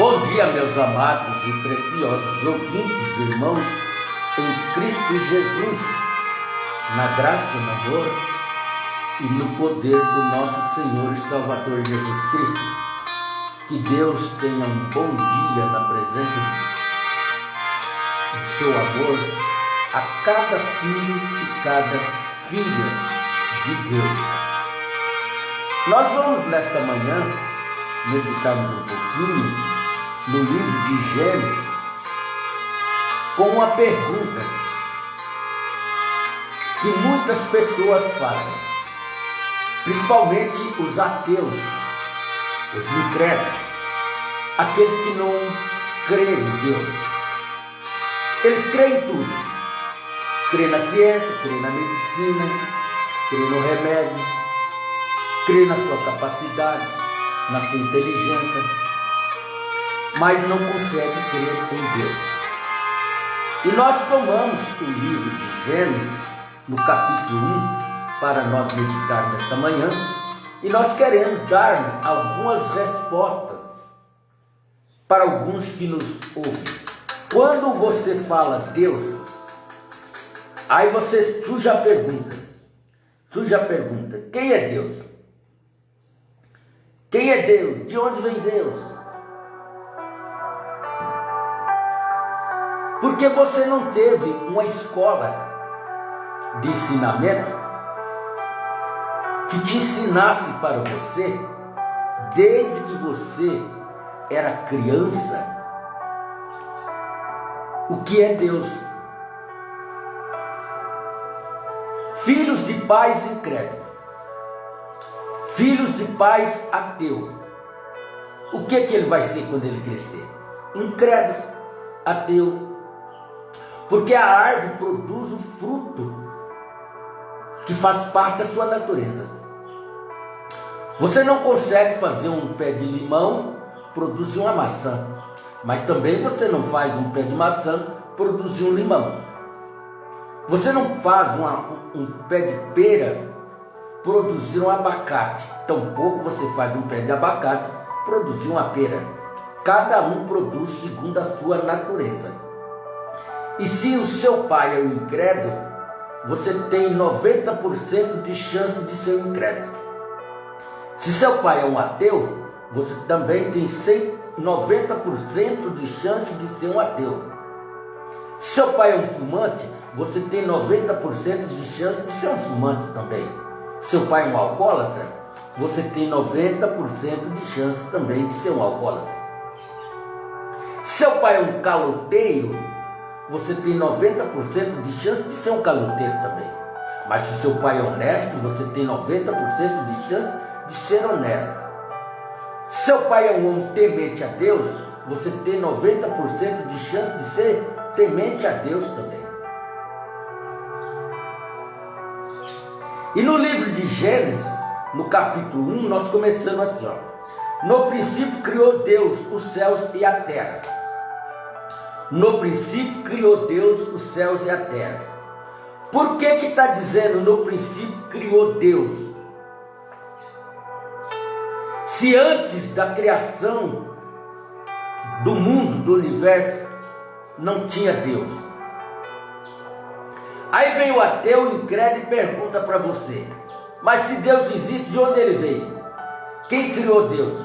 Bom dia, meus amados e preciosos ouvintes, irmãos, em Cristo Jesus, na graça do amor e no poder do nosso Senhor e Salvador Jesus Cristo. Que Deus tenha um bom dia na presença do seu amor a cada filho e cada filha de Deus. Nós vamos nesta manhã meditarmos um pouquinho no livro de Gênesis com uma pergunta que muitas pessoas fazem, principalmente os ateus, os incrédulos, aqueles que não creem em Deus. Eles creem em tudo, creem na ciência, creem na medicina, creem no remédio, creem na sua capacidade, na sua inteligência, mas não consegue crer em Deus. E nós tomamos o livro de Gênesis, no capítulo 1, para nós meditar nesta manhã, e nós queremos dar algumas respostas para alguns que nos ouvem. Quando você fala Deus, aí você surge a pergunta, quem é Deus? Quem é Deus? De onde vem Deus? Porque você não teve uma escola de ensinamento que te ensinasse para você, desde que você era criança, o que é Deus. Filhos de pais incrédulos, filhos de pais ateus, o que ele vai ser quando ele crescer? Incrédulo, ateu. Porque a árvore produz o fruto que faz parte da sua natureza. Você não consegue fazer um pé de limão produzir uma maçã, mas também você não faz um pé de maçã produzir um limão. Você não faz um pé de pera produzir um abacate, tampouco você faz um pé de abacate produzir uma pera. Cada um produz segundo a sua natureza. E se o seu pai é um incrédulo, você tem 90% de chance de ser um incrédulo. Se seu pai é um ateu, você também tem 90% de chance de ser um ateu. Se seu pai é um fumante, você tem 90% de chance de ser um fumante também. Se seu pai é um alcoólatra, você tem 90% de chance também de ser um alcoólatra. Se seu pai é um caloteiro, você tem 90% de chance de ser um caloteiro também. Mas se o seu pai é honesto, você tem 90% de chance de ser honesto. Se seu pai é um homem temente a Deus, você tem 90% de chance de ser temente a Deus também. E no livro de Gênesis, no capítulo 1, nós começamos assim, No princípio criou Deus os céus e a terra. No princípio criou Deus os céus e a terra. Por que está dizendo no princípio criou Deus? Se antes da criação do mundo, do universo, não tinha Deus. Aí vem o ateu incrédulo e pergunta para você, mas se Deus existe, de onde ele veio? Quem criou Deus?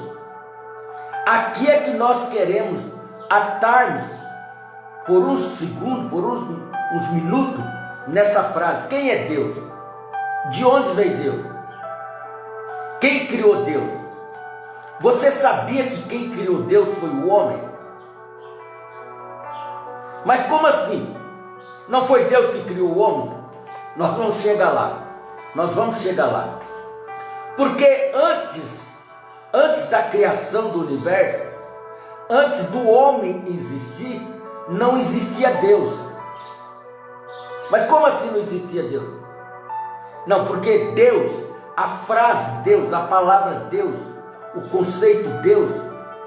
Aqui é que nós queremos atarmos por uns segundos, por uns minutos, nessa frase. Quem é Deus? De onde veio Deus? Quem criou Deus? Você sabia que quem criou Deus foi o homem? Mas como assim? Não foi Deus que criou o homem? Nós vamos chegar lá. Porque antes da criação do universo, antes do homem existir, não existia Deus. Mas como assim não existia Deus? Não, porque Deus, a frase Deus, a palavra Deus, o conceito Deus,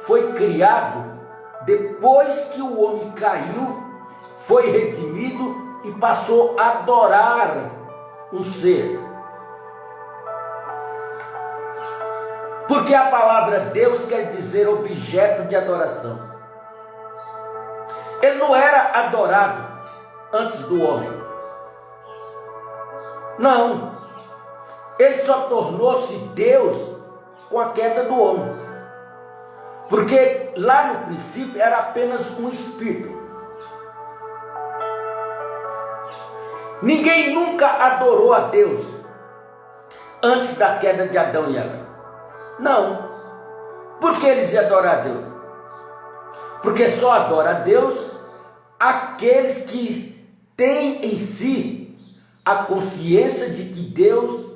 foi criado depois que o homem caiu, foi redimido e passou a adorar um ser. Porque a palavra Deus quer dizer objeto de adoração. Ele não era adorado antes do homem. Não. Ele só tornou-se Deus com a queda do homem. Porque lá no princípio era apenas um espírito. Ninguém nunca adorou a Deus antes da queda de Adão e Eva. Não. Por que eles iam adorar a Deus? Porque só adora a Deus aqueles que têm em si a consciência de que Deus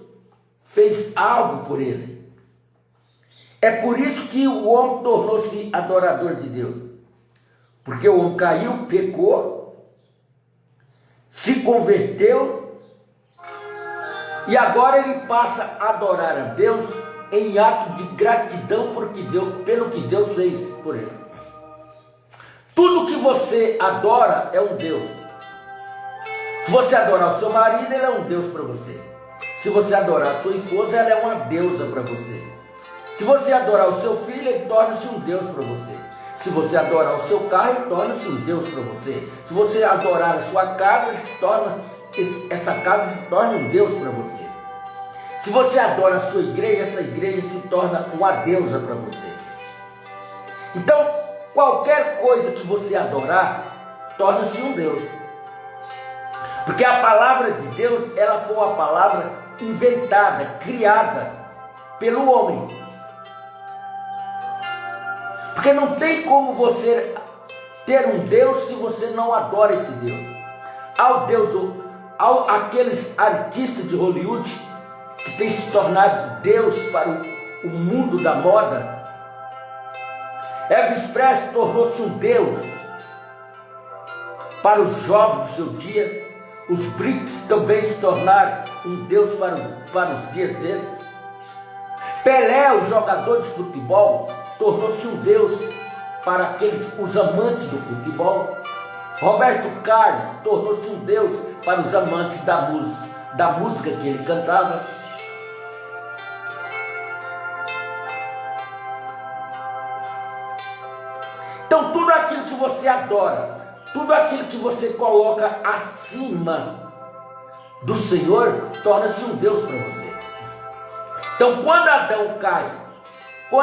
fez algo por ele. É por isso que o homem tornou-se adorador de Deus. Porque o homem caiu, pecou, se converteu e agora ele passa a adorar a Deus em ato de gratidão pelo que Deus fez por ele. Tudo que você adora é um Deus. Se você adorar o seu marido, ele é um Deus para você. Se você adorar a sua esposa, ela é uma deusa para você. Se você adorar o seu filho, ele torna-se um Deus para você. Se você adorar o seu carro, ele torna-se um Deus para você. Se você adorar a sua casa, essa casa se torna um Deus para você. Se você adora a sua igreja, essa igreja se torna uma deusa para você. Então, qualquer coisa que você adorar, torna-se um Deus. Porque a palavra de Deus, ela foi uma palavra inventada, criada pelo homem. Porque não tem como você ter um Deus se você não adora esse Deus. Aqueles artistas de Hollywood que têm se tornado Deus para o mundo da moda. Elvis Presley tornou-se um Deus para os jovens do seu dia. Os Beatles também se tornaram um Deus para os dias deles. Pelé, o jogador de futebol, tornou-se um Deus para os amantes do futebol. Roberto Carlos tornou-se um Deus para os amantes da música que ele cantava. Então tudo aquilo que você adora, tudo aquilo que você coloca acima do Senhor, torna-se um Deus para você. Então quando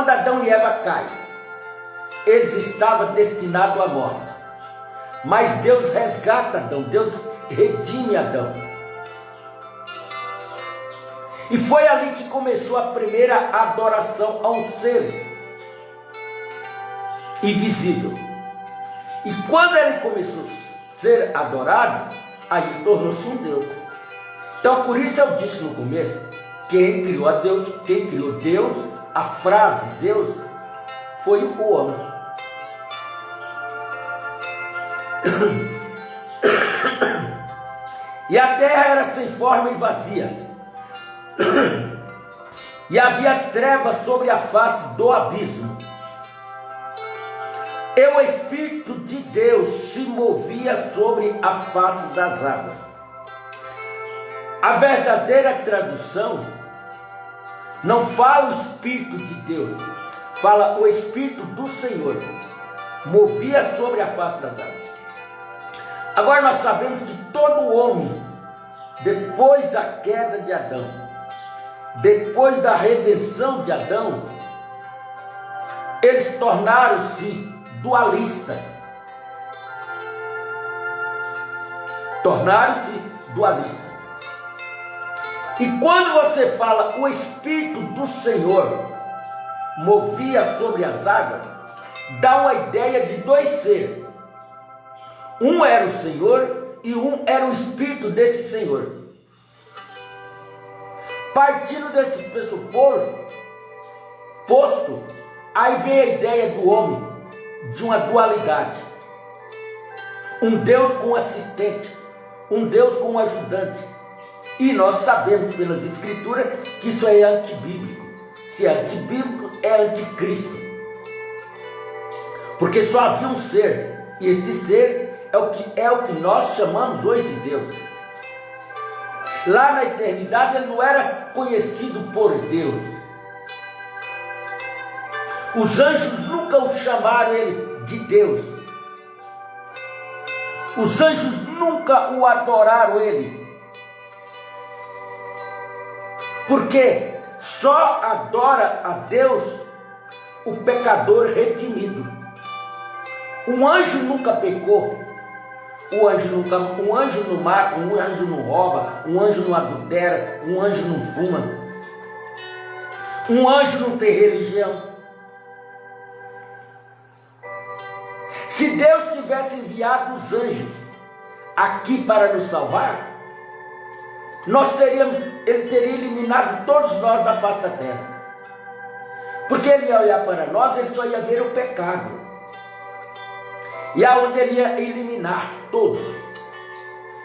Adão e Eva caem, eles estavam destinados à morte. Mas Deus resgata Adão, Deus redime Adão. E foi ali que começou a primeira adoração a um ser invisível. E quando ele começou a ser adorado, aí tornou-se um Deus. Então por isso eu disse no começo, quem criou Deus, a frase Deus, foi o homem. E a terra era sem forma e vazia, e havia trevas sobre a face do abismo, e o Espírito de Deus se movia sobre a face das águas. A verdadeira tradução não fala o Espírito de Deus, fala o Espírito do Senhor, movia sobre a face das águas. Agora nós sabemos que todo homem, depois da queda de Adão, depois da redenção de Adão, eles tornaram-se dualistas. E quando você fala o Espírito do Senhor movia sobre as águas, dá uma ideia de dois seres. Um era o Senhor e um era o Espírito desse Senhor. Partindo desse pressuposto, aí vem a ideia do homem de uma dualidade. Um Deus com um assistente, um Deus com um ajudante. E nós sabemos pelas Escrituras que isso é antibíblico. Se é antibíblico, é anticristo. Porque só havia um ser, e este ser é o que nós chamamos hoje de Deus. Lá na eternidade ele não era conhecido por Deus. Os anjos nunca o chamaram ele de Deus. Os anjos nunca o adoraram ele. Porque só adora a Deus o pecador redimido. Um anjo nunca pecou. Um anjo não mata, um anjo não rouba, um anjo não adultera, um anjo não fuma. Um anjo não tem religião. Se Deus tivesse enviado os anjos aqui para nos salvar, ele teria eliminado todos nós da face da terra. Porque ele ia olhar para nós, ele só ia ver o pecado. E aonde ele ia eliminar todos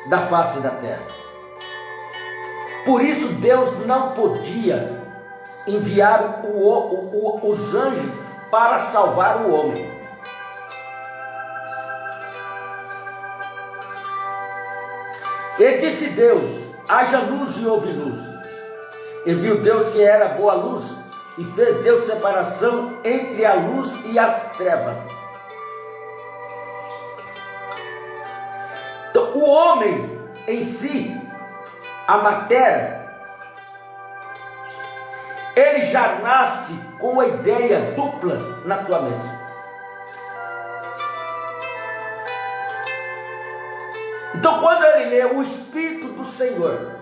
da face da terra. Por isso Deus não podia enviar os anjos para salvar o homem. E disse Deus: haja luz e houve luz. E viu Deus que era boa luz, e fez Deus separação entre a luz e as trevas. Então, o homem em si, a matéria, ele já nasce com a ideia dupla na sua mente. Então, quando ele lê o Espírito do Senhor,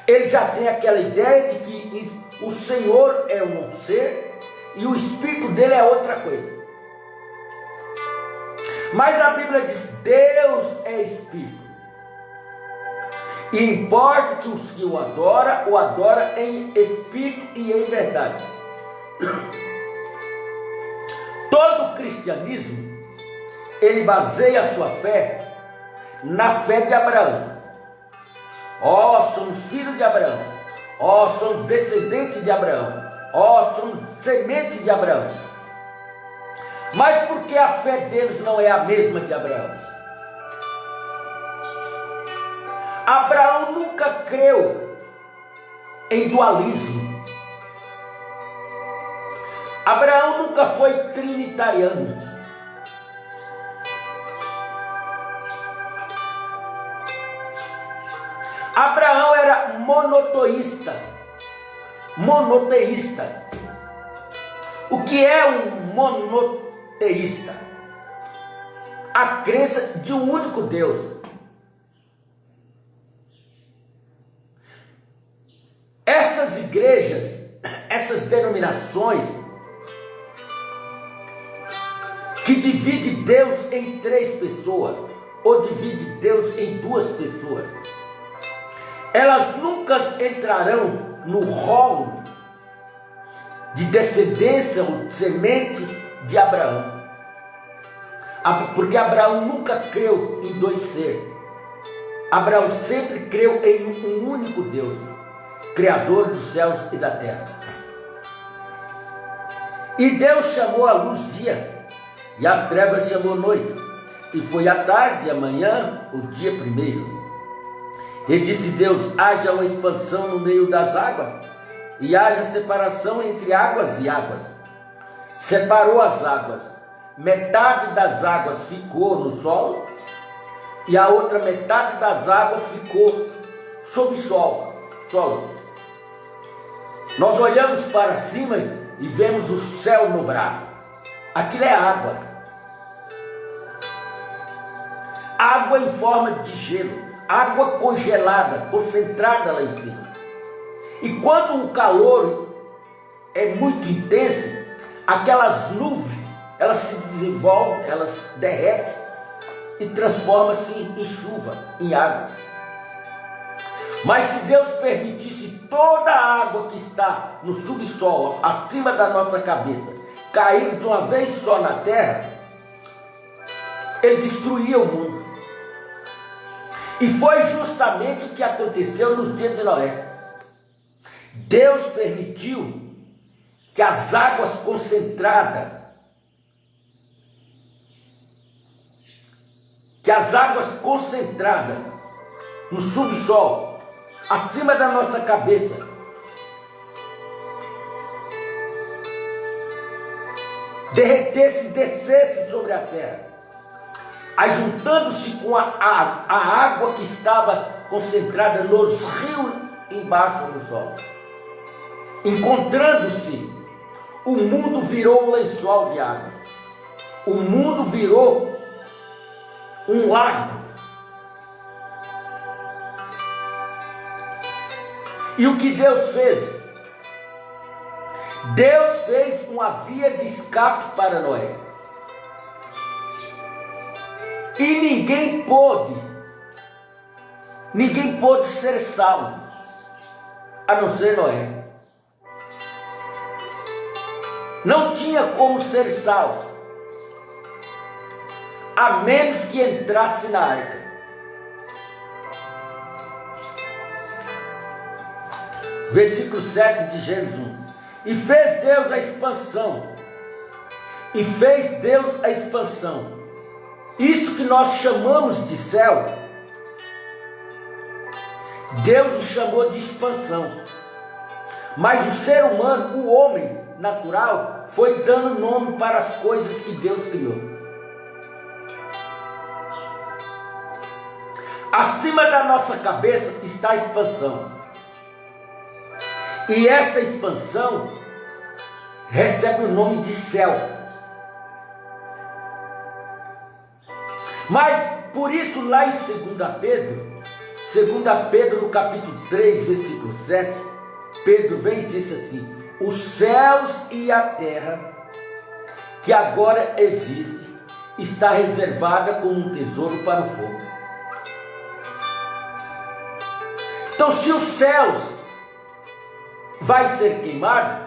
ele já tem aquela ideia de que o Senhor é um ser e o Espírito dele é outra coisa. Mas a Bíblia diz: Deus é Espírito. E importa que os que o adora em Espírito e em verdade. Todo cristianismo, ele baseia a sua fé na fé de Abraão. Somos filhos de Abraão. Somos descendentes de Abraão. Somos semente de Abraão. Mas por que a fé deles não é a mesma de Abraão? Abraão nunca creu em dualismo. Abraão nunca foi trinitariano. Abraão era monoteísta. O que é um monoteísta? A crença de um único Deus. Essas igrejas, essas denominações, que divide Deus em 3 pessoas, ou divide Deus em 2 pessoas, elas nunca entrarão no rolo de descendência ou de semente de Abraão. Porque Abraão nunca creu em 2 seres. Abraão sempre creu em um único Deus, Criador dos céus e da terra. E Deus chamou a luz dia, e as trevas chamou noite. E foi a tarde e a manhã o dia primeiro. E disse Deus: haja uma expansão no meio das águas, e haja separação entre águas e águas. Separou as águas. Metade das águas ficou no solo, e a outra metade das águas ficou sob solo. Nós olhamos para cima e vemos o céu nublado. Aquilo é água. Água em forma de gelo. Água congelada, concentrada lá em cima. E quando o calor é muito intenso, aquelas nuvens, elas se desenvolvem, elas derretem e transformam-se em chuva, em água. Mas se Deus permitisse toda a água que está no subsolo, acima da nossa cabeça, cair de uma vez só na terra, Ele destruía o mundo. E foi justamente o que aconteceu nos dias de Noé. Deus permitiu que as águas concentradas, no subsolo, acima da nossa cabeça, derretesse e descesse sobre a terra, ajuntando-se com a água que estava concentrada nos rios embaixo do solo. Encontrando-se, o mundo virou um lençol de água. O mundo virou um lago. E o que Deus fez? Deus fez uma via de escape para Noé. E ninguém pôde ser salvo, a não ser Noé. Não tinha como ser salvo, a menos que entrasse na arca. Versículo 7 de Gênesis 1. E fez Deus a expansão. E fez Deus a expansão. Isso que nós chamamos de céu, Deus o chamou de expansão. Mas o ser humano, o homem natural, foi dando nome para as coisas que Deus criou. Acima da nossa cabeça está a expansão. E esta expansão recebe o nome de céu. Mas, por isso, lá em 2 Pedro no capítulo 3, versículo 7, Pedro vem e disse assim: os céus e a terra, que agora existe, está reservada como um tesouro para o fogo. Então, se os céus vai ser queimado,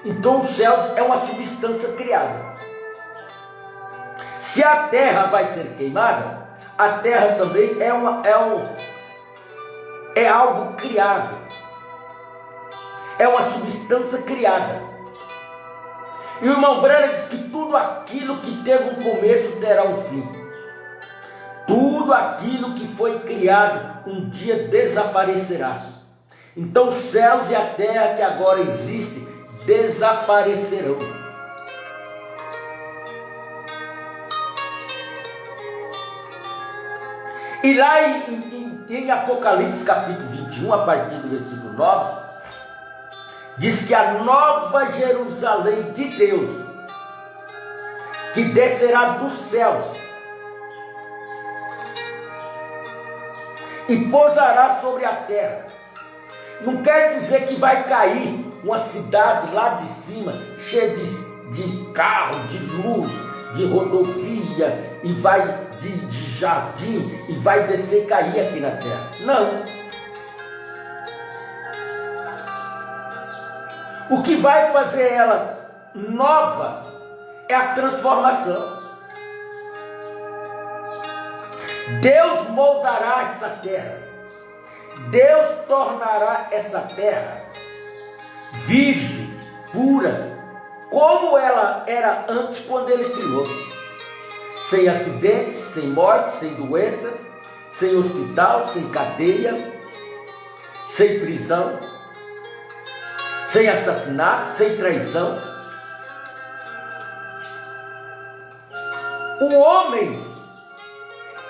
então os céus é uma substância criada. Se a terra vai ser queimada, a terra também é algo criado, é uma substância criada. E o irmão Branham diz que tudo aquilo que teve um começo terá um fim. Tudo aquilo que foi criado um dia desaparecerá. Então os céus e a terra que agora existem desaparecerão. E lá em Apocalipse capítulo 21, a partir do versículo 9, diz que a nova Jerusalém de Deus, que descerá dos céus e pousará sobre a terra. Não quer dizer que vai cair uma cidade lá de cima, cheia de carro, de luz, de rodovia, e vai de jardim, e vai descer e cair aqui na terra. Não. O que vai fazer ela nova é a transformação. Deus moldará essa terra. Deus tornará essa terra virgem, pura, como ela era antes quando Ele criou. Sem acidentes, sem morte, sem doença, sem hospital, sem cadeia, sem prisão, sem assassinato, sem traição. O homem,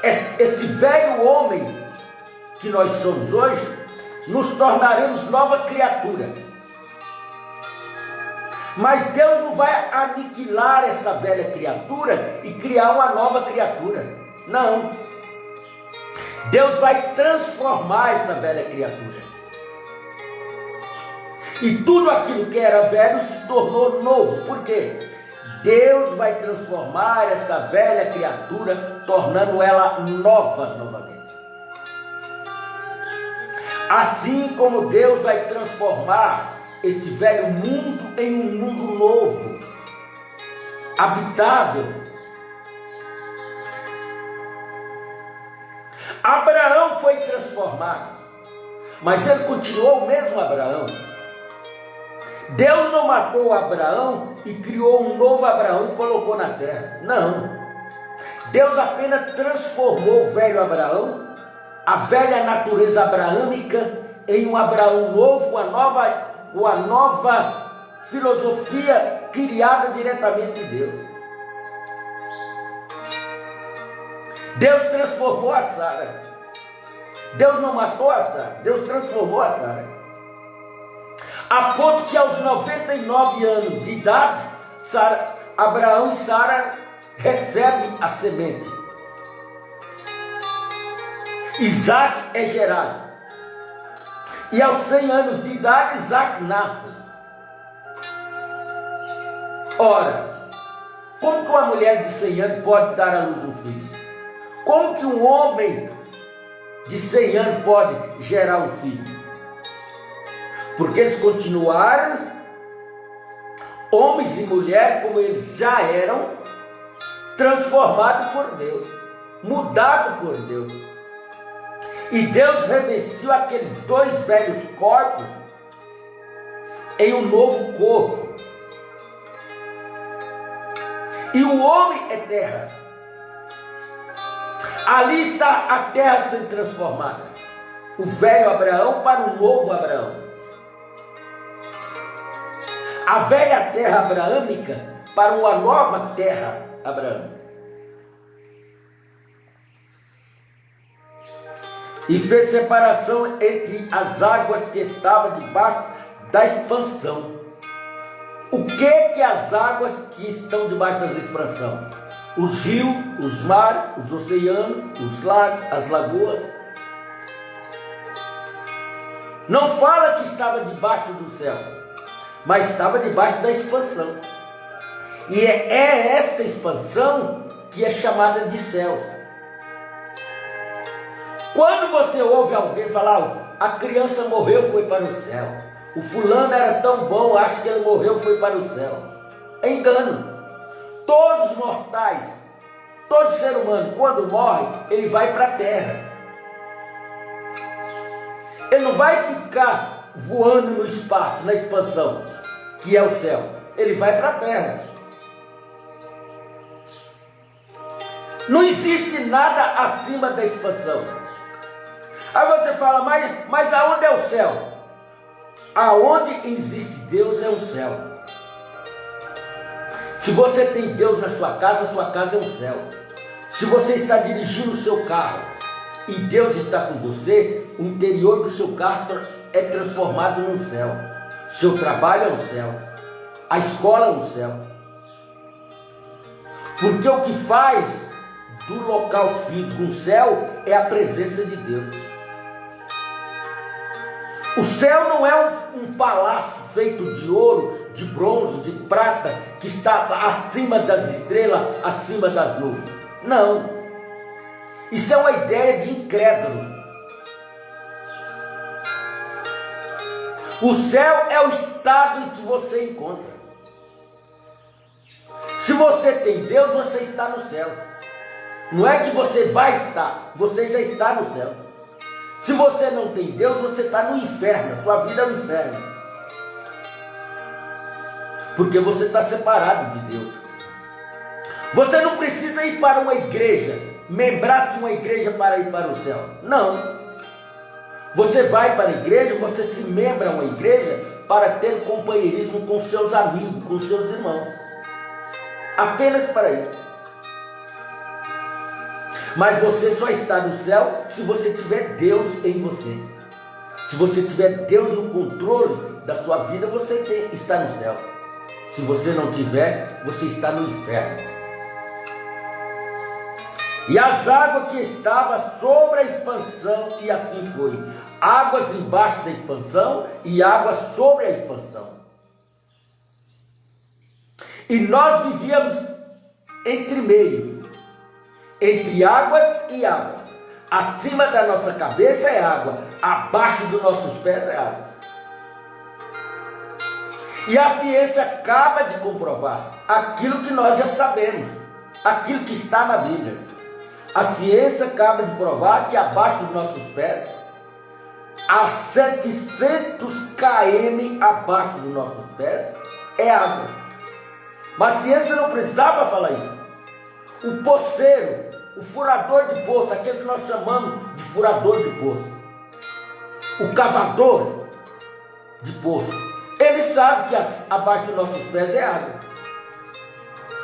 esse velho homem que nós somos hoje, nos tornaremos nova criatura. Mas Deus não vai aniquilar essa velha criatura e criar uma nova criatura. Não. Deus vai transformar essa velha criatura. E tudo aquilo que era velho se tornou novo. Por quê? Deus vai transformar essa velha criatura, tornando ela nova novamente. Assim como Deus vai transformar este velho mundo em um mundo novo, habitável. Abraão foi transformado, mas ele continuou o mesmo Abraão. Deus não matou Abraão e criou um novo Abraão e colocou na terra. Não. Deus apenas transformou o velho Abraão, a velha natureza abraâmica, em um Abraão novo, uma nova filosofia criada diretamente de Deus. Deus transformou a Sara. Deus não matou a Sara, Deus transformou a Sara. A ponto que aos 99 anos de idade, Abraão e Sara recebem a semente. Isaac é gerado. E aos 100 anos de idade, Isaac nasce. Ora, como que uma mulher de 100 anos pode dar à luz um filho? Como que um homem de 100 anos pode gerar um filho? Porque eles continuaram, homens e mulheres, como eles já eram, transformados por Deus, mudados por Deus. E Deus revestiu aqueles dois velhos corpos em um novo corpo. E o homem é terra. Ali está a terra sendo transformada. O velho Abraão para o novo Abraão. A velha terra abraâmica para uma nova terra abraâmica. E fez separação entre as águas que estavam debaixo da expansão. O que as águas que estão debaixo da expansão? Os rios, os mares, os oceanos, os lagos, as lagoas. Não fala que estava debaixo do céu, mas estava debaixo da expansão. E é esta expansão que é chamada de céu. Quando você ouve alguém falar, a criança morreu, foi para o céu. O fulano era tão bom, acho que ele morreu, foi para o céu. É engano. Todos os mortais, todo ser humano, quando morre, ele vai para a terra. Ele não vai ficar voando no espaço, na expansão, que é o céu. Ele vai para a terra. Não existe nada acima da expansão. Aí você fala, mas aonde é o céu? Aonde existe Deus é um céu. Se você tem Deus na sua casa é um céu. Se você está dirigindo o seu carro e Deus está com você, o interior do seu carro é transformado num céu. Seu trabalho é um céu. A escola é um céu. Porque o que faz do local físico um céu é a presença de Deus. O céu não é um palácio feito de ouro, de bronze, de prata, que está acima das estrelas, acima das nuvens. Não. Isso é uma ideia de incrédulo. O céu é o estado em que você encontra. Se você tem Deus, você está no céu. Não é que você vai estar, você já está no céu. Se você não tem Deus, você está no inferno, a sua vida é um inferno. Porque você está separado de Deus. Você não precisa ir para uma igreja, membrar-se uma igreja para ir para o céu. Não. Você vai para a igreja, você se membra a uma igreja para ter companheirismo com seus amigos, com seus irmãos. Apenas para isso. Mas você só está no céu se você tiver Deus em você. Se você tiver Deus no controle da sua vida, você está no céu. Se você não tiver, você está no inferno. E as águas que estavam sobre a expansão, e assim foi. Águas embaixo da expansão e águas sobre a expansão. E nós vivíamos entre meio. Entre águas e águas. Acima da nossa cabeça é água, abaixo dos nossos pés é água. E a ciência acaba de comprovar aquilo que nós já sabemos, aquilo que está na Bíblia. A ciência acaba de provar que abaixo dos nossos pés, a 700 km abaixo dos nossos pés, é água. Mas a ciência não precisava falar isso. O poceiro, o furador de poço, aquele que nós chamamos de furador de poço, o cavador de poço, ele sabe que abaixo dos nossos pés é água.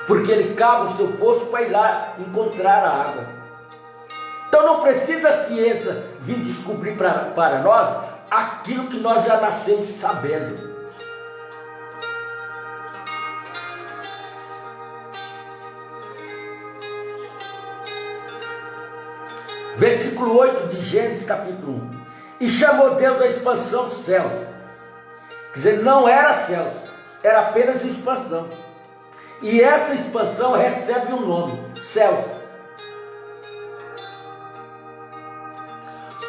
porque ele cava o seu poço para ir lá encontrar a água. Então não precisa a ciência vir descobrir para nós aquilo que nós já nascemos sabendo. Versículo 8 de Gênesis capítulo 1. E chamou Deus a expansão dos céus. Quer dizer, não era céus, era apenas expansão. E essa expansão recebe um nome, céus.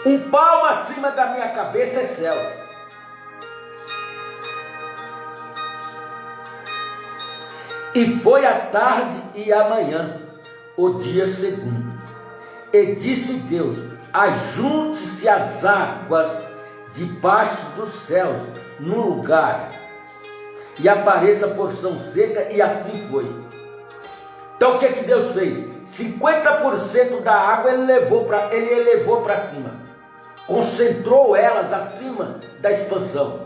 Um palmo acima da minha cabeça é céu. E foi a tarde e a manhã, o dia segundo. E disse Deus: ajunte-se as águas debaixo dos céus, num lugar, e apareça porção seca, e assim foi. Então o que Deus fez? 50% da água ele elevou para cima, concentrou elas acima da expansão.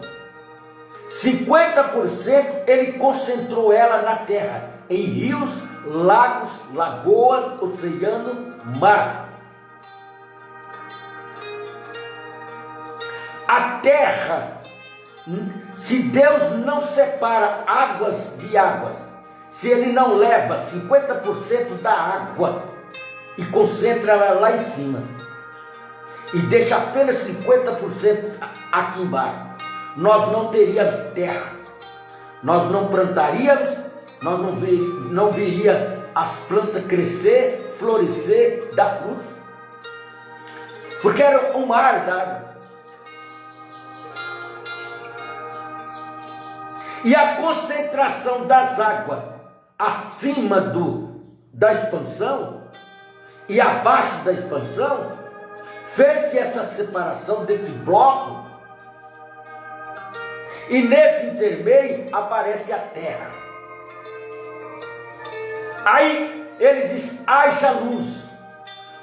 50% ele concentrou ela na terra, em rios, lagos, lagoas, oceano, mar. A terra, se Deus não separa águas de águas, se Ele não leva 50% da água e concentra ela lá em cima, e deixa apenas 50% aqui embaixo, nós não teríamos terra, nós não plantaríamos, nós não veria as plantas crescer, florescer, dar fruto, porque era um mar d'água. E a concentração das águas acima da expansão e abaixo da expansão fez-se essa separação desse bloco, e nesse intermeio aparece a terra. Aí ele diz: haja luz.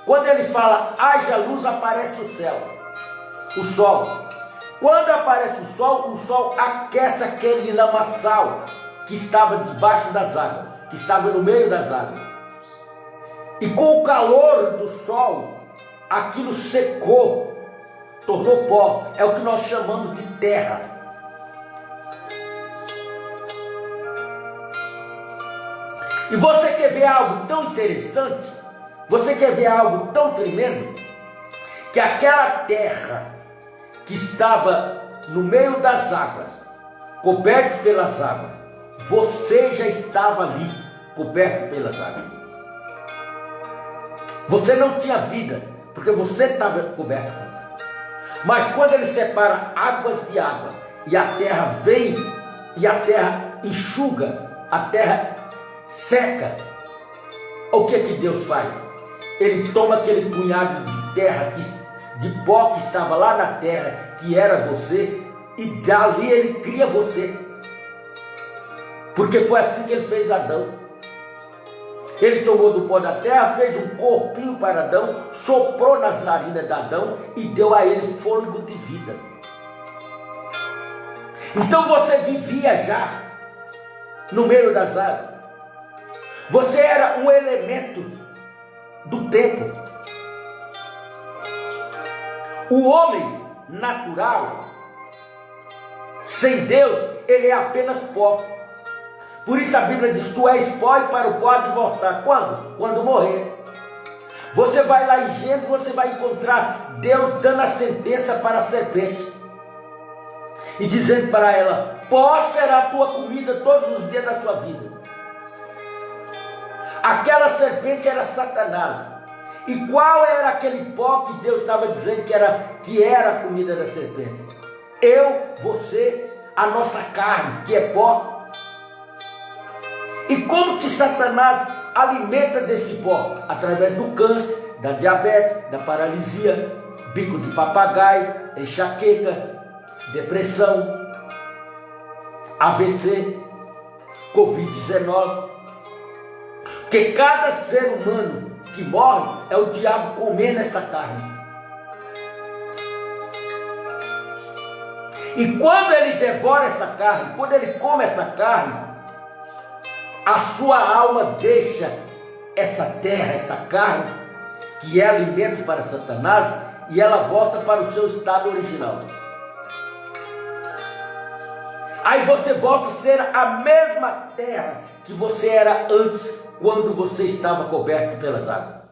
Quando ele fala haja luz, aparece o céu, o sol. Quando aparece o sol aquece aquele lamaçal que estava debaixo das águas, que estava no meio das águas. E com o calor do sol, aquilo secou, tornou pó. É o que nós chamamos de terra. E você quer ver algo tão interessante? Você quer ver algo tão tremendo? Que aquela terra que estava no meio das águas, coberto pelas águas, você já estava ali, coberto pelas águas. Você não tinha vida, porque você estava coberto pelas águas. Mas quando ele separa águas de águas, e a terra vem, e a terra enxuga, a terra seca, o que Deus faz? Ele toma aquele punhado de terra, de pó que estava lá na terra, que era você, e dali ele cria você. Porque foi assim que ele fez Adão. Ele tomou do pó da terra, fez um corpinho para Adão, soprou nas narinas de Adão e deu a ele fôlego de vida. Então você vivia já no meio das águas. Você era um elemento do tempo. O homem natural, sem Deus, ele é apenas pó. Por isso a Bíblia diz: tu és pó e para o pó há de voltar. Quando? Quando morrer. Você vai lá em Gênesis, você vai encontrar Deus dando a sentença para a serpente e dizendo para ela: pó será a tua comida todos os dias da tua vida. Aquela serpente era Satanás. E qual era aquele pó que Deus estava dizendo que era a comida da serpente? Eu, você, a nossa carne, que é pó. E como que Satanás alimenta desse pó? Através do câncer, da diabetes, da paralisia, bico de papagaio, enxaqueca, depressão, AVC, Covid-19. Porque cada ser humano que morre é o diabo comendo essa carne. E quando ele devora essa carne, quando ele come essa carne, a sua alma deixa essa terra, essa carne, que é alimento para Satanás, e ela volta para o seu estado original. Aí você volta a ser a mesma terra que você era antes, quando você estava coberto pelas águas.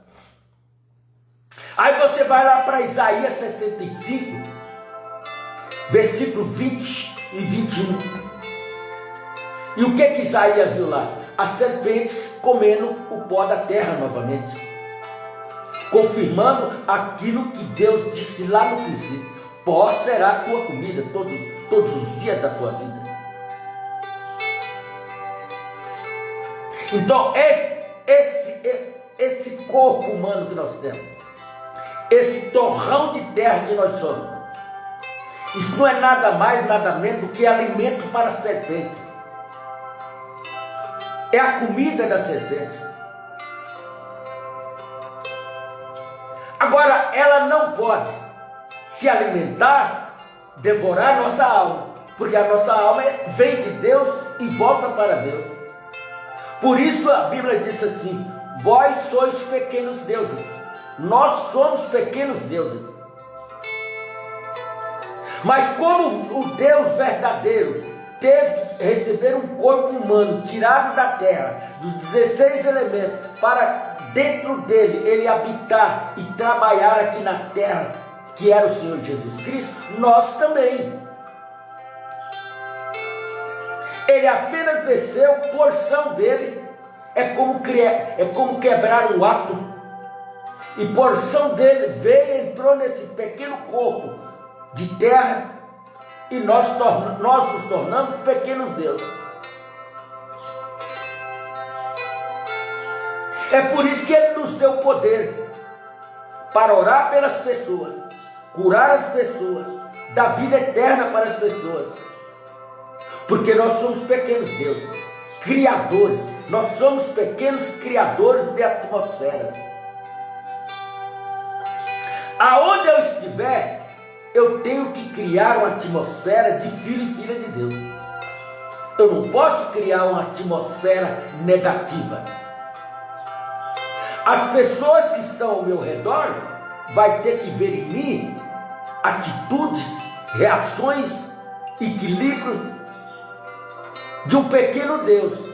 Aí você vai lá para Isaías 65, versículos 20 e 21. E o que Isaías viu lá? As serpentes comendo o pó da terra novamente, confirmando aquilo que Deus disse lá no princípio: pó será a tua comida todos os dias da tua vida. Então esse corpo humano que nós temos, esse torrão de terra que nós somos, isso não é nada mais, nada menos do que alimento para a serpente. É a comida da serpente. Agora, ela não pode se alimentar, devorar a nossa alma, porque a nossa alma vem de Deus e volta para Deus. Por isso a Bíblia diz assim: vós sois pequenos deuses. Nós somos pequenos deuses. Mas como o Deus verdadeiro teve que receber um corpo humano tirado da terra, dos 16 elementos, para dentro dele ele habitar e trabalhar aqui na terra, que era o Senhor Jesus Cristo, nós também. Ele apenas desceu, porção dele é como quebrar um ato, e porção dele veio, entrou nesse pequeno corpo de terra, e nós nos tornamos pequenos deuses. É por isso que ele nos deu poder para orar pelas pessoas, curar as pessoas, dar vida eterna para as pessoas, porque nós somos pequenos deuses, criadores. Nós somos pequenos criadores de atmosfera. Aonde eu estiver, eu tenho que criar uma atmosfera de filho e filha de Deus. Eu não posso criar uma atmosfera negativa. As pessoas que estão ao meu redor vai ter que ver em mim atitudes, reações, equilíbrio de um pequeno Deus.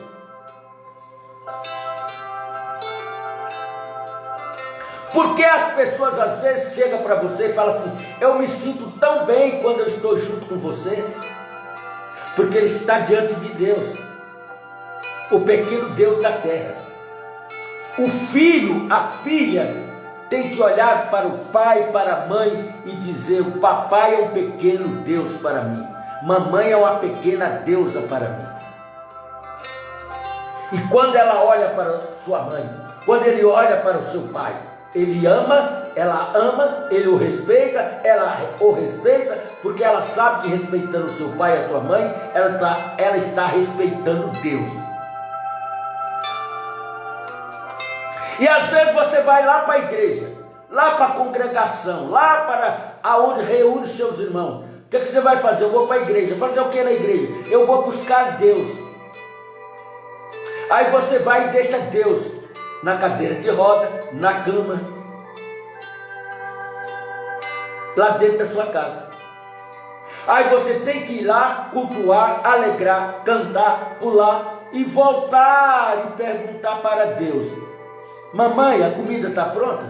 Porque as pessoas às vezes chegam para você e falam assim: eu me sinto tão bem quando eu estou junto com você, porque ele está diante de Deus, o pequeno Deus da terra. O filho, a filha, tem que olhar para o pai, para a mãe e dizer: o papai é um pequeno Deus para mim, mamãe é uma pequena deusa para mim. E quando ela olha para sua mãe, quando ele olha para o seu pai, ele ama, ela ama, ele o respeita, ela o respeita, porque ela sabe que respeitando o seu pai e a sua mãe, ela está respeitando Deus. E às vezes você vai lá para a igreja, lá para a congregação, lá para aonde reúne os seus irmãos. O que você vai fazer? Eu vou para a igreja. Fazer o que na igreja? Eu vou buscar Deus. Aí você vai e deixa Deus na cadeira de roda, na cama, lá dentro da sua casa. Aí você tem que ir lá, cultuar, alegrar, cantar, pular e voltar e perguntar para Deus: mamãe, a comida está pronta?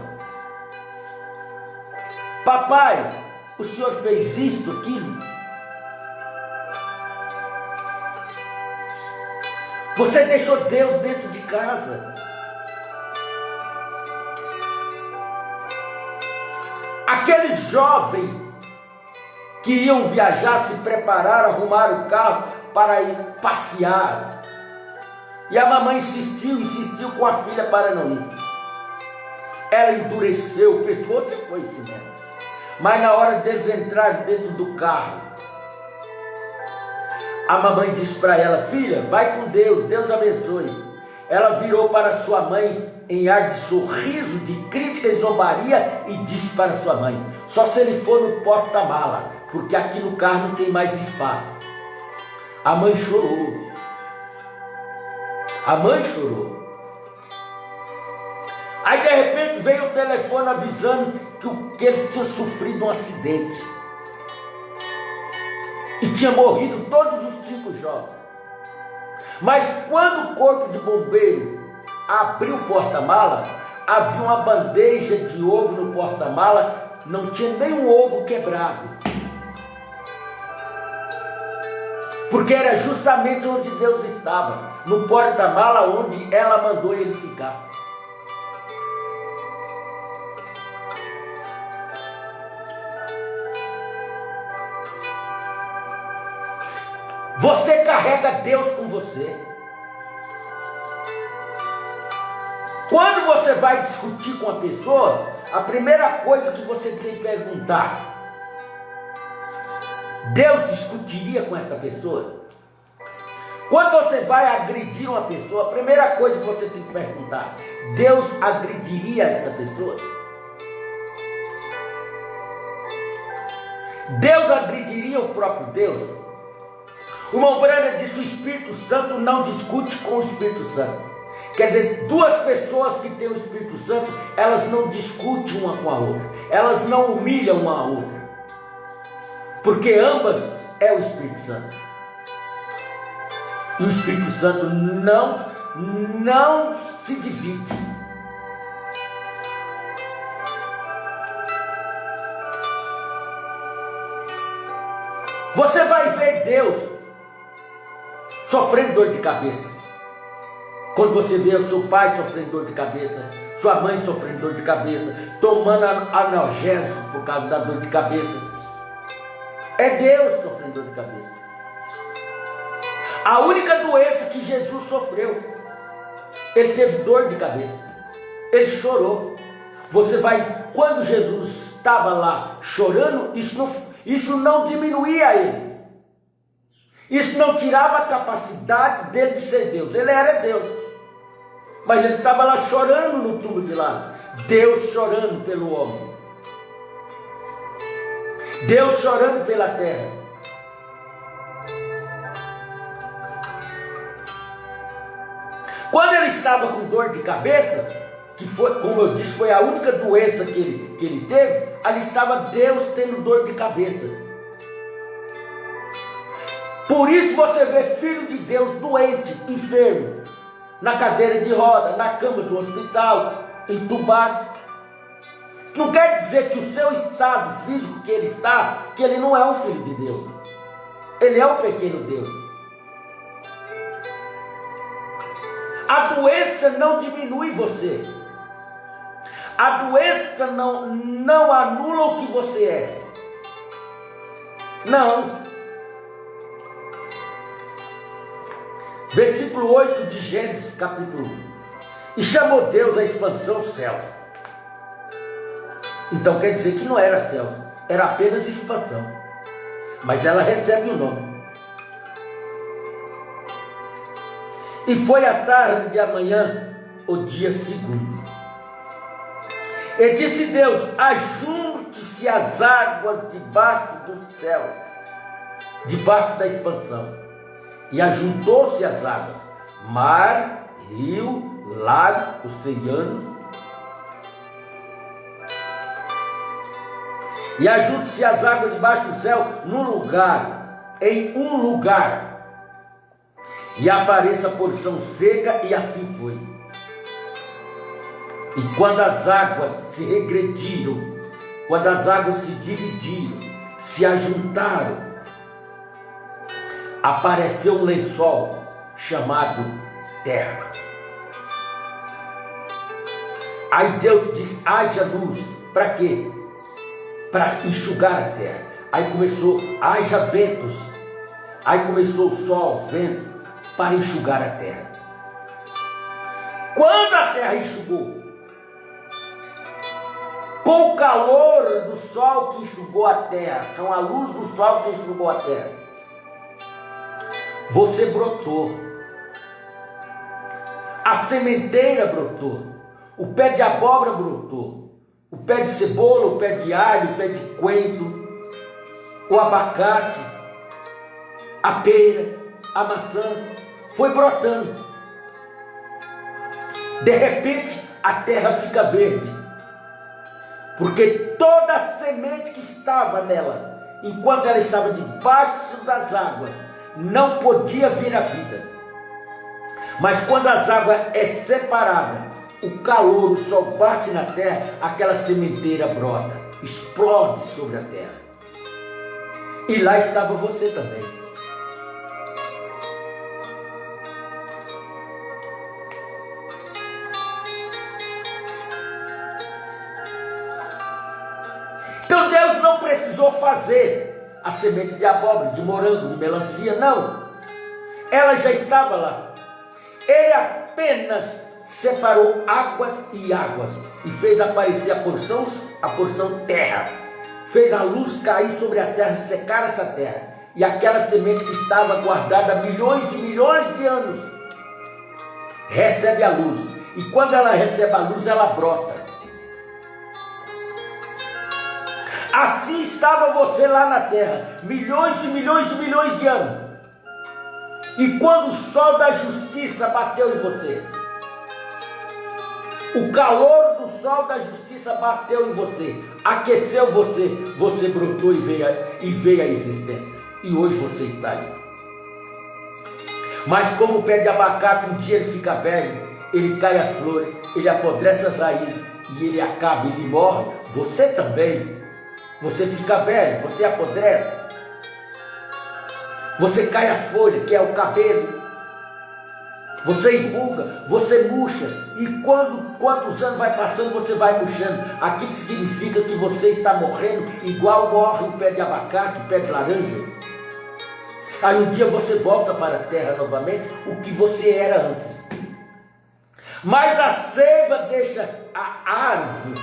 Papai, o senhor fez isto, aquilo? Você deixou Deus dentro de casa. Aqueles jovens que iam viajar, se prepararam, arrumaram o carro para ir passear. E a mamãe insistiu com a filha para não ir. Ela endureceu, pensou que foi isso mesmo. Mas na hora deles entrarem dentro do carro, a mamãe disse para ela: filha, vai com Deus, Deus abençoe. Ela virou para sua mãe em ar de sorriso, de crítica e zombaria, e disse para sua mãe: só se ele for no porta-mala, porque aqui no carro não tem mais espaço. A mãe chorou. A mãe chorou. Aí de repente veio o telefone avisando que eles tinham sofrido um acidente. E tinha morrido todos os 5 jovens. Mas quando o corpo de bombeiro abriu o porta-mala, havia uma bandeja de ovo no porta-mala, não tinha nenhum ovo quebrado. Porque era justamente onde Deus estava, no porta-mala onde ela mandou ele ficar. Você carrega Deus com você. Quando você vai discutir com a pessoa, a primeira coisa que você tem que perguntar: Deus discutiria com esta pessoa? Quando você vai agredir uma pessoa, a primeira coisa que você tem que perguntar: Deus agrediria esta pessoa? Deus agrediria o próprio Deus? O irmão Branham disse: o Espírito Santo não discute com o Espírito Santo. Quer dizer, 2 pessoas que têm o Espírito Santo, elas não discutem uma com a outra, elas não humilham uma a outra, porque ambas é o Espírito Santo. E o Espírito Santo não se divide. Você vai ver Deus sofrendo dor de cabeça. Quando você vê o seu pai sofrendo dor de cabeça, sua mãe sofrendo dor de cabeça, tomando analgésico por causa da dor de cabeça, é Deus sofrendo dor de cabeça. A única doença que Jesus sofreu, ele teve dor de cabeça, ele chorou. Você vai, quando Jesus estava lá chorando, isso não diminuía ele. Isso não tirava a capacidade dele de ser Deus. Ele era Deus. Mas ele estava lá chorando no túmulo de Lázaro. Deus chorando pelo homem. Deus chorando pela terra. Quando ele estava com dor de cabeça, que foi, como eu disse, foi a única doença que ele teve, ali estava Deus tendo dor de cabeça. Por isso você vê filho de Deus doente, enfermo, na cadeira de roda, na cama do hospital, entubado. Isso não quer dizer que o seu estado físico que ele está, que ele não é um filho de Deus. Ele é um pequeno Deus. A doença não diminui você. A doença não anula o que você é. Não. Versículo 8 de Gênesis, capítulo 1. E chamou Deus a expansão céu. Então quer dizer que não era céu, era apenas expansão. Mas ela recebe o nome. E foi à tarde de amanhã, o dia segundo. E disse Deus: ajunte-se as águas debaixo do céu, debaixo da expansão. E ajuntou-se as águas, mar, rio, lago, oceanos. E ajunte-se as águas debaixo do céu num lugar, em um lugar. E apareça a porção seca, e assim foi. E quando as águas se regrediram, quando as águas se dividiram, se ajuntaram, apareceu um lençol chamado terra. Aí Deus disse: haja luz. Para quê? Para enxugar a terra. Aí começou: haja ventos. Aí começou o sol, vento, para enxugar a terra. Quando a terra enxugou, com o calor do sol que enxugou a terra, com a luz do sol que enxugou a terra, você brotou, a sementeira brotou, o pé de abóbora brotou, o pé de cebola, o pé de alho, o pé de coentro, o abacate, a pera, a maçã, foi brotando. De repente a terra fica verde, porque toda a semente que estava nela, enquanto ela estava debaixo das águas, não podia vir a vida. Mas quando as águas é separada, o calor, o sol bate na terra, aquela sementeira brota, explode sobre a terra. E lá estava você também. Então Deus não precisou fazer a semente de abóbora, de morango, de melancia, não. Ela já estava lá. Ele apenas separou águas e águas e fez aparecer a porção terra. Fez a luz cair sobre a terra, secar essa terra. E aquela semente que estava guardada há milhões de anos recebe a luz. E quando ela recebe a luz, ela brota. Assim estava você lá na terra, milhões de anos. E quando o sol da justiça bateu em você, o calor do sol da justiça bateu em você, aqueceu você, você brotou e veio à existência. E hoje você está aí. Mas como o pé de abacate, um dia ele fica velho, ele cai as flores, ele apodrece as raízes e ele acaba, ele morre. Você também. Você fica velho, você apodrece, você cai a folha, que é o cabelo, você enruga, você murcha, e quantos anos vai passando, você vai murchando. Aquilo significa que você está morrendo, igual morre o pé de abacate, o pé de laranja. Aí um dia você volta para a terra novamente, o que você era antes. Mas a seiva deixa a árvore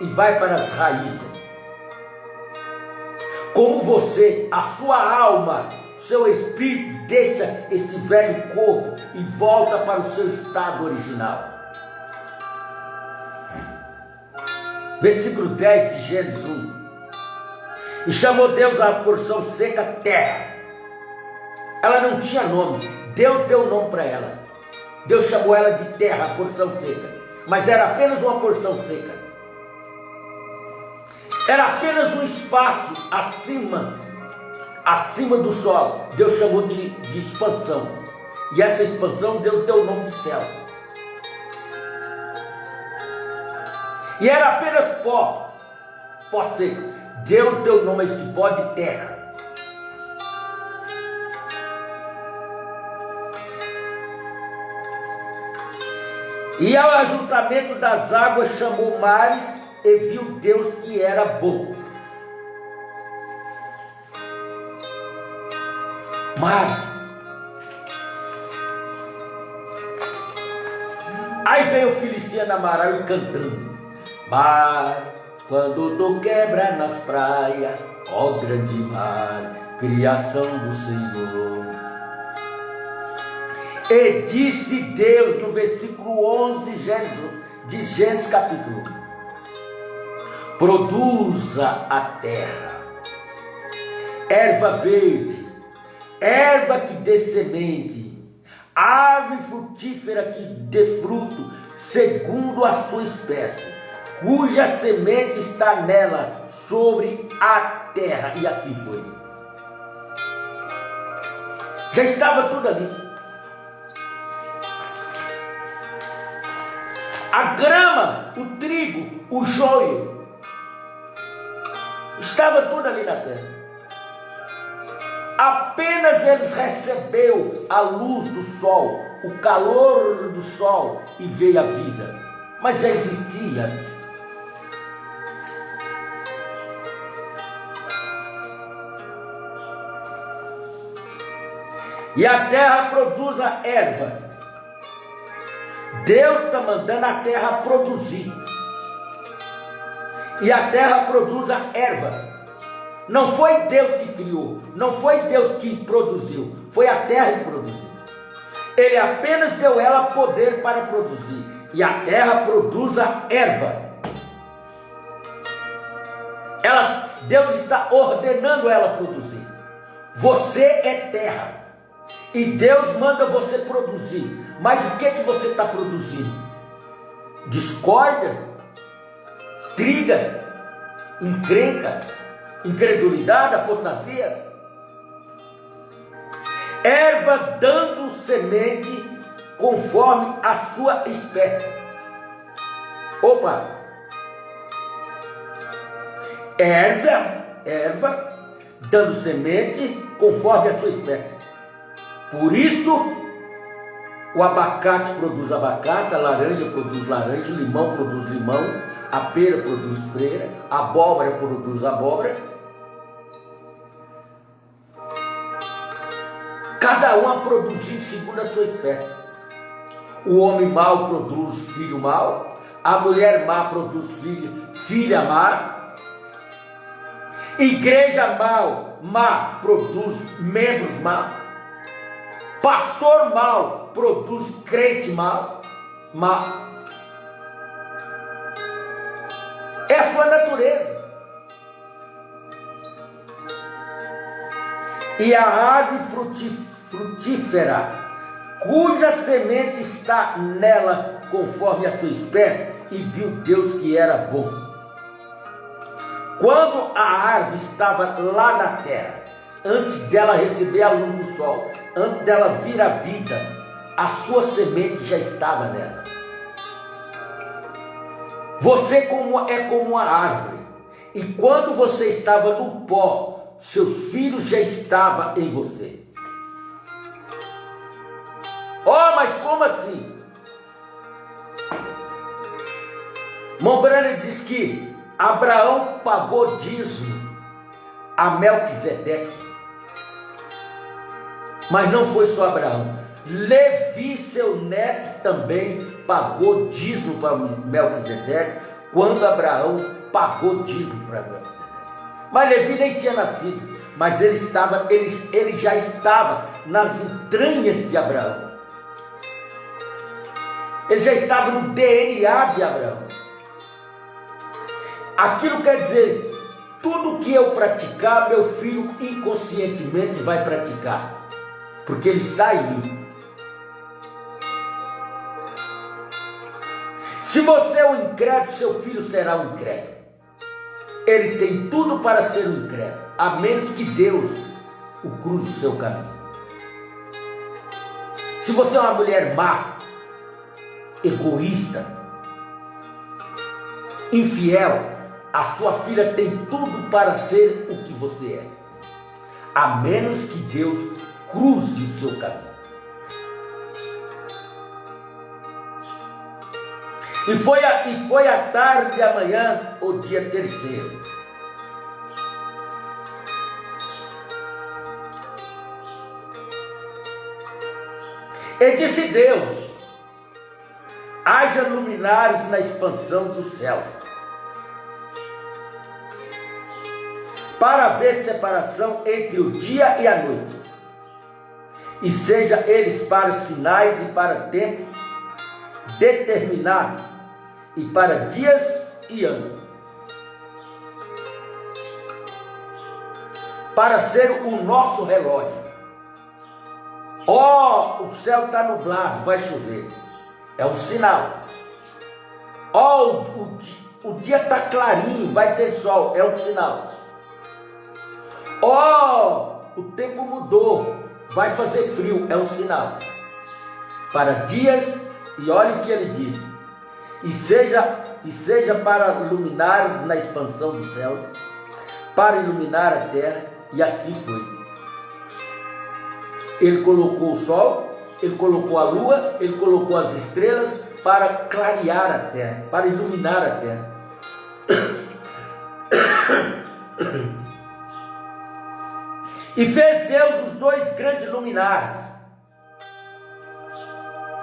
e vai para as raízes. Como você, a sua alma, seu espírito deixa este velho corpo e volta para o seu estado original. Versículo 10 de Gênesis 1. E chamou Deus a porção seca terra. Ela não tinha nome, Deus deu nome para ela. Deus chamou ela de terra, a porção seca. Mas era apenas uma porção seca. Era apenas um espaço acima do solo. Deus chamou de expansão. E essa expansão Deus deu o nome de céu. E era apenas pó seco. Deus deu o nome a este pó de terra. E ao ajuntamento das águas chamou mares, e viu Deus que era bom. Mas aí veio o Filisteu na Amaral e cantando: mar, quando tu quebra nas praias, ó grande mar, criação do Senhor. E disse Deus no versículo 11 de Gênesis capítulo: produza a terra erva verde, erva que dê semente, ave frutífera que dê fruto segundo a sua espécie, cuja semente está nela sobre a terra. E assim foi. Já estava tudo ali. A grama, o trigo, o joio, estava tudo ali na terra. Apenas eles receberam a luz do sol, o calor do sol, e veio a vida. Mas já existia. E a terra produz a erva. Deus está mandando a terra produzir. E a terra produz a erva. Não foi Deus que criou, não foi Deus que produziu, foi a terra que produziu. Ele apenas deu ela poder para produzir. E a terra produz a erva. Deus está ordenando ela produzir. Você é terra. E Deus manda você produzir. Mas o que você está produzindo? discórdia, intriga, encrenca, incredulidade, apostasia. Erva dando semente conforme a sua espécie. Opa! Erva dando semente conforme a sua espécie. Por isto, o abacate produz abacate, a laranja produz laranja, o limão produz limão, a pera produz pera, a abóbora produz abóbora. Cada uma produzindo segundo a sua espécie. O homem mau produz filho mau, a mulher má produz filha má, igreja má produz membros má, pastor mau produz crente má. É a sua natureza. E a árvore frutífera, cuja semente está nela conforme a sua espécie, e viu Deus que era bom. Quando a árvore estava lá na terra, antes dela receber a luz do sol, antes dela vir à vida, a sua semente já estava nela. Você é como uma árvore, e quando você estava no pó, seus filhos já estavam em você. Oh, mas como assim? Mombrana diz que Abraão pagou dízimo a Melquisedeque. Mas não foi só Abraão. Levi, seu neto, também pagou dízimo para Melquisedeque, quando Abraão pagou dízimo para Melquisedeque. Mas Levi nem tinha nascido, mas ele já estava nas entranhas de Abraão. Ele já estava no DNA de Abraão. Aquilo quer dizer, tudo que eu praticar, meu filho inconscientemente vai praticar, porque ele está em mim. Se você é um incrédulo, seu filho será um incrédulo. Ele tem tudo para ser um incrédulo, a menos que Deus o cruze o seu caminho. Se você é uma mulher má, egoísta, infiel, a sua filha tem tudo para ser o que você é, a menos que Deus cruze o seu caminho. E foi a tarde de amanhã, o dia terceiro. E disse Deus: haja luminares na expansão dos céus, para haver separação entre o dia e a noite, e seja eles para sinais e para tempo determinados, e para dias e anos, para ser o nosso relógio. Ó, o céu está nublado, vai chover, é um sinal. Ó, o dia está clarinho, vai ter sol, é um sinal. Ó, o tempo mudou, vai fazer frio, é um sinal. Para dias, e olha o que ele diz, e seja para luminares na expansão dos céus, para iluminar a terra, e assim foi. Ele colocou o sol, ele colocou a lua, ele colocou as estrelas para clarear a terra, para iluminar a terra. E fez Deus os dois grandes luminares.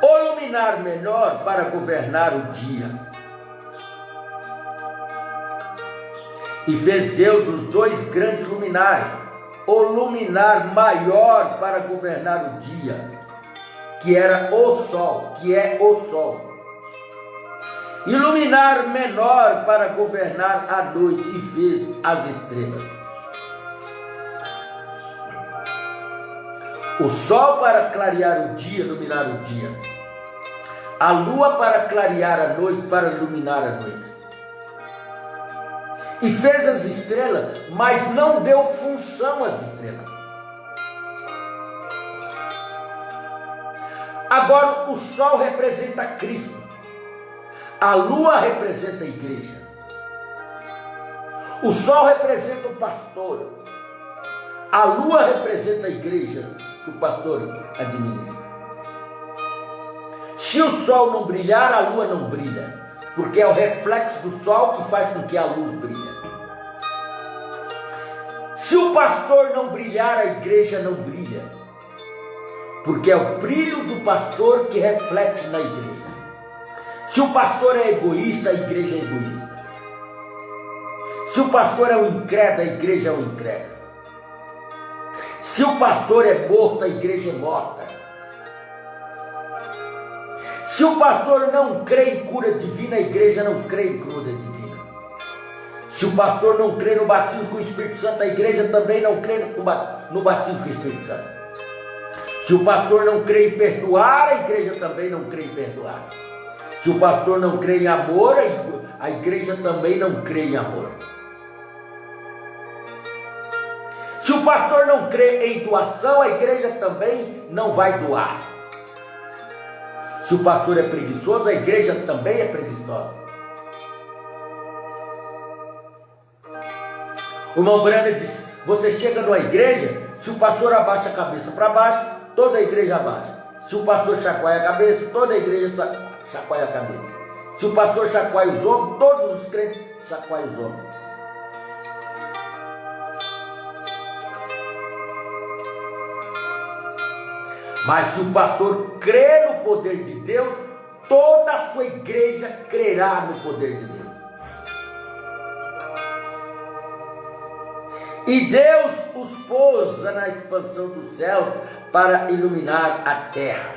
O luminar menor para governar o dia. E fez Deus os dois grandes luminares. O luminar maior para governar o dia, que era o sol, que é o sol. E luminar menor para governar a noite, e fez as estrelas. O sol para clarear o dia, iluminar o dia. a lua para clarear a noite, para iluminar a noite. E fez as estrelas, mas não deu função às estrelas. Agora o sol representa Cristo, a lua representa a igreja, o sol representa o pastor, a lua representa a igreja que o pastor administra. Se o sol não brilhar, a lua não brilha, porque é o reflexo do sol que faz com que a luz brilhe. Se o pastor não brilhar, a igreja não brilha, porque é o brilho do pastor que reflete na igreja. Se o pastor é egoísta, a igreja é egoísta. Se o pastor é um incrédulo, a igreja é um incrédulo. Se o pastor é morto, a igreja é morta. Se o pastor não crê em cura divina, a igreja não crê em cura divina. Se o pastor não crê no batismo com o Espírito Santo, a igreja também não crê no batismo com o Espírito Santo. Se o pastor não crê em perdoar, a igreja também não crê em perdoar. Se o pastor não crê em amor, a igreja também não crê em amor. Se o pastor não crê em doação, a igreja também não vai doar. Se o pastor é preguiçoso, a igreja também é preguiçosa. O irmão Brana diz: você chega numa igreja, se o pastor abaixa a cabeça para baixo, toda a igreja abaixa. Se o pastor chacoalha a cabeça, toda a igreja chacoalha a cabeça. Se o pastor chacoalha os ombros, todos os crentes chacoalham os ombros. Mas se o pastor crê no poder de Deus, toda a sua igreja crerá no poder de Deus. E Deus os pôs na expansão dos céus para iluminar a terra.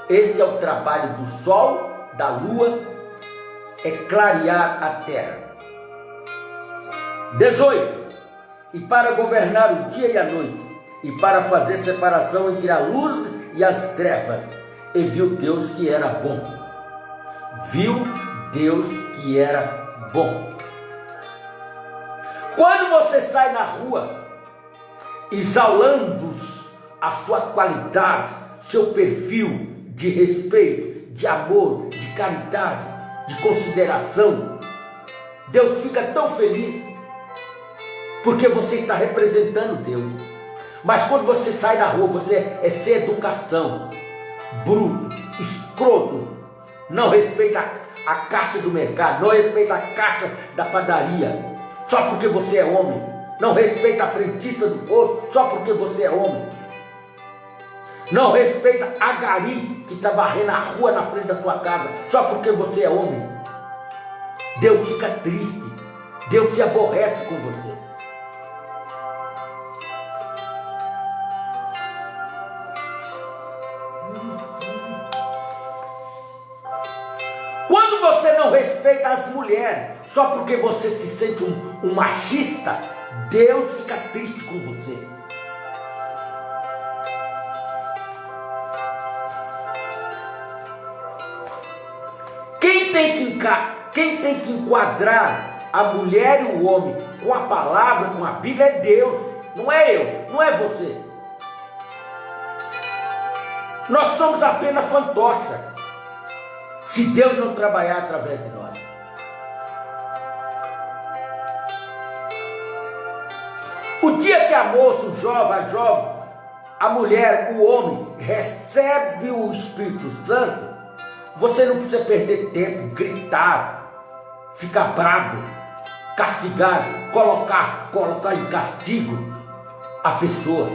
Este é o trabalho do sol, da lua, é clarear a terra. 18. E para governar o dia e a noite, e para fazer separação entre a luz e as trevas, e viu Deus que era bom. Viu Deus que era bom. Quando você sai na rua, exalando a sua qualidade, seu perfil de respeito, de amor, de caridade, de consideração, Deus fica tão feliz, porque você está representando Deus. Mas quando você sai na rua, você é sem educação, bruto, escroto, não respeita a caixa do mercado, não respeita a caixa da padaria, só porque você é homem, não respeita a frentista do posto, só porque você é homem, não respeita a gari que está varrendo a rua na frente da sua casa, só porque você é homem. Deus fica triste, Deus se aborrece com você. Quando você não respeita as mulheres, só porque você se sente um machista, Deus fica triste com você. Quem tem que enquadrar a mulher e o homem com a palavra, com a Bíblia, é Deus, não é eu, não é você. Nós somos apenas fantocha, se Deus não trabalhar através de nós. O dia que a moça, o jovem, a jovem, a mulher, o homem recebe o Espírito Santo, você não precisa perder tempo, gritar, ficar bravo, castigar, colocar em castigo a pessoa.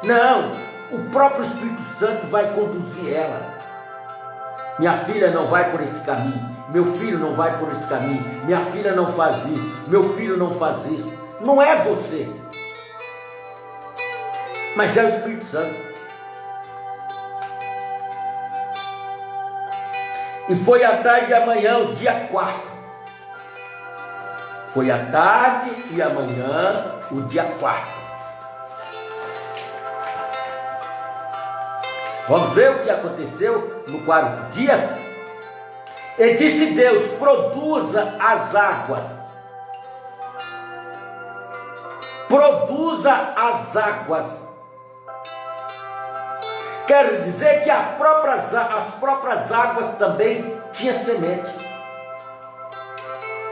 Não, o próprio Espírito Santo vai conduzir ela. Minha filha não vai por este caminho, meu filho não vai por este caminho, minha filha não faz isso, meu filho não faz isso. Não é você, mas é o Espírito Santo. E foi a tarde e amanhã, o dia 4. Foi a tarde e amanhã, o dia 4. Vamos ver o que aconteceu no quarto dia? E disse Deus: produza as águas. Produza as águas. Quer dizer que as próprias águas também tinham semente.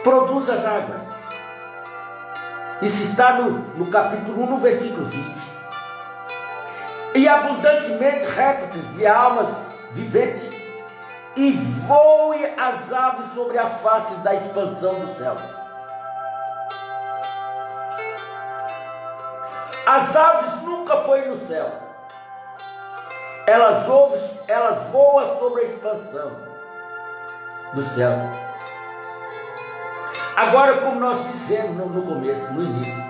Produza as águas. Isso está no capítulo 1, no versículo 20. E abundantemente répteis e almas viventes, e voe as aves sobre a face da expansão do céu. As aves nunca foram no céu. Elas voam sobre a expansão do céu. Agora, como nós dissemos no começo, no início,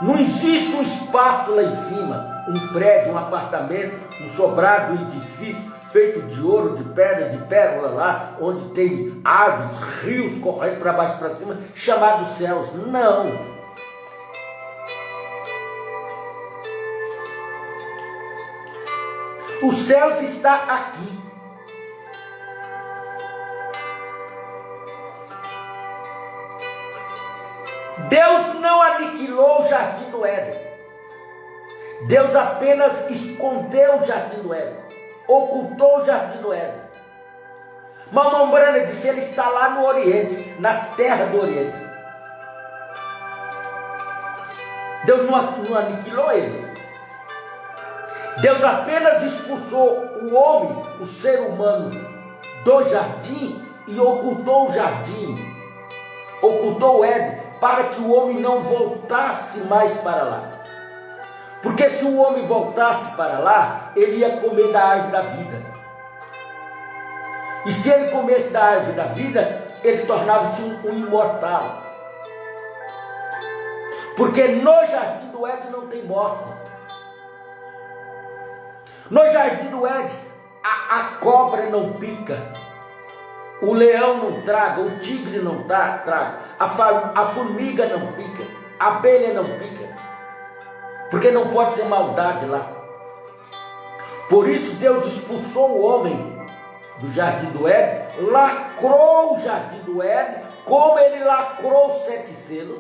não existe um espaço lá em cima, um prédio, um apartamento, um sobrado, um edifício feito de ouro, de pedra, de pérola lá, onde tem aves, rios correndo para baixo e para cima, chamados céus. Não. O céu está aqui. Deus não aniquilou o jardim do Éden. Deus apenas escondeu o jardim do Éden. Ocultou o jardim do Éden. Mamãe Brana disse: ele está lá no Oriente, nas terras do Oriente. Deus não aniquilou ele. Deus apenas expulsou o homem, o ser humano, do jardim e ocultou o jardim, ocultou o Éden, para que o homem não voltasse mais para lá. Porque se o homem voltasse para lá, ele ia comer da árvore da vida. E se ele comesse da árvore da vida, ele tornava-se um imortal. Porque no jardim do Éden não tem morte. No jardim do Éden, a cobra não pica, o leão não traga, o tigre não traga, a formiga não pica, a abelha não pica, porque não pode ter maldade lá. Por isso Deus expulsou o homem do jardim do Éden, lacrou o jardim do Éden, como ele lacrou os 7 selos,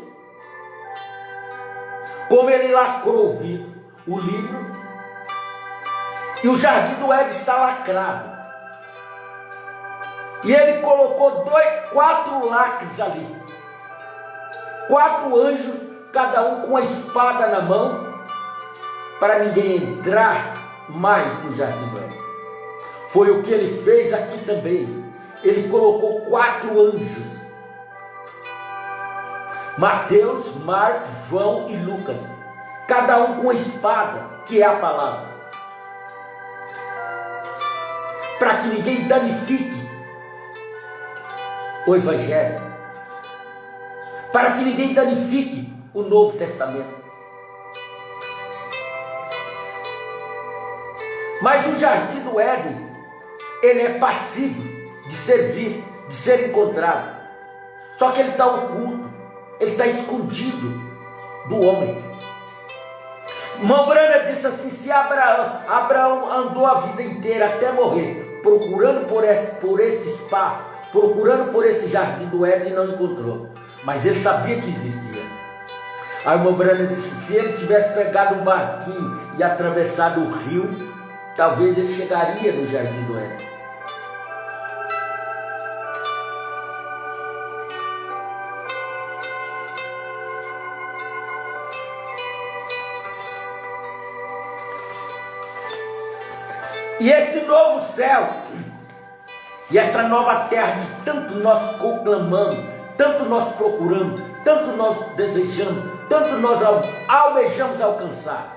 como ele lacrou o vidro, o livro. E o jardim do Éden está lacrado. E ele colocou 4 lacres ali. 4 anjos, cada um com a espada na mão, para ninguém entrar mais no jardim do Éden. Foi o que ele fez aqui também. Ele colocou 4 anjos. Mateus, Marcos, João e Lucas. Cada um com a espada, que é a palavra. Para que ninguém danifique o Evangelho, para que ninguém danifique o Novo Testamento. Mas o jardim do Éden, ele é passível de ser visto, de ser encontrado. Só que ele está oculto, ele está escondido do homem. Mambrana disse assim: se Abraão andou a vida inteira até morrer, procurando por este espaço, procurando por esse jardim do Éden, e não encontrou. Mas ele sabia que existia. A irmã Brana disse: se ele tivesse pegado um barquinho e atravessado o rio, talvez ele chegaria no jardim do Éden. E esse novo céu, e essa nova terra que tanto nós conclamamos, tanto nós procuramos, tanto nós desejamos, tanto nós almejamos alcançar,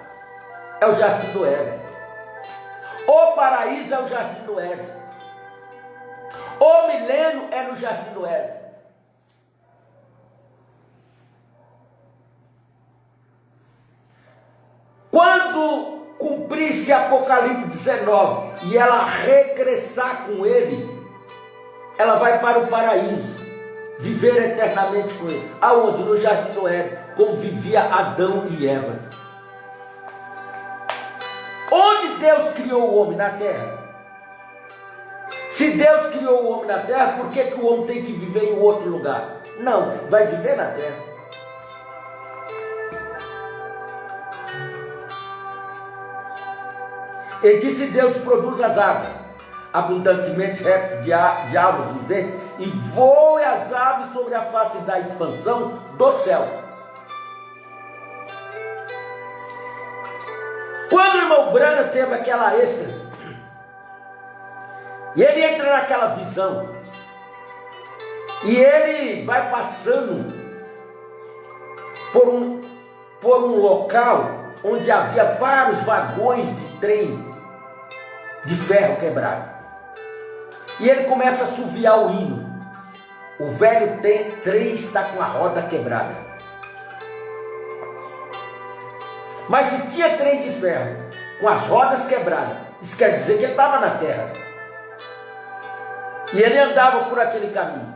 é o jardim do Éden. O paraíso é o jardim do Éden. O milênio é no jardim do Éden. Quando cumprisse Apocalipse 19 e ela regressar com ele, ela vai para o paraíso, viver eternamente com ele. Aonde? No jardim do Éden, como vivia Adão e Eva. Onde Deus criou o homem? Na terra. Se Deus criou o homem na terra, por que o homem tem que viver em outro lugar? Não, vai viver na terra. Ele disse: Deus produz as águas, abundantemente répteis de almas viventes, e voe as aves sobre a face da expansão do céu. Quando o irmão Branham teve aquela êxtase, e ele entra naquela visão, e ele vai passando por um local onde havia vários vagões de trem de ferro quebrado. E ele começa a assoviar o hino. O velho trem está com a roda quebrada. Mas se tinha trem de ferro com as rodas quebradas, isso quer dizer que ele estava na terra. E ele andava por aquele caminho.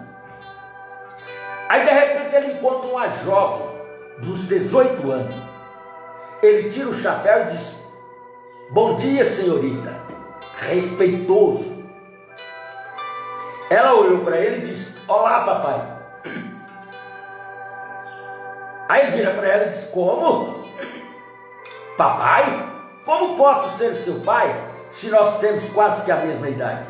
Aí de repente ele encontra uma jovem dos 18 anos. Ele tira o chapéu e diz: bom dia, senhorita. Respeitoso. Ela olhou para ele e disse: olá, papai. Aí ele vira para ela e diz: como? Papai? Como posso ser seu pai se nós temos quase que a mesma idade?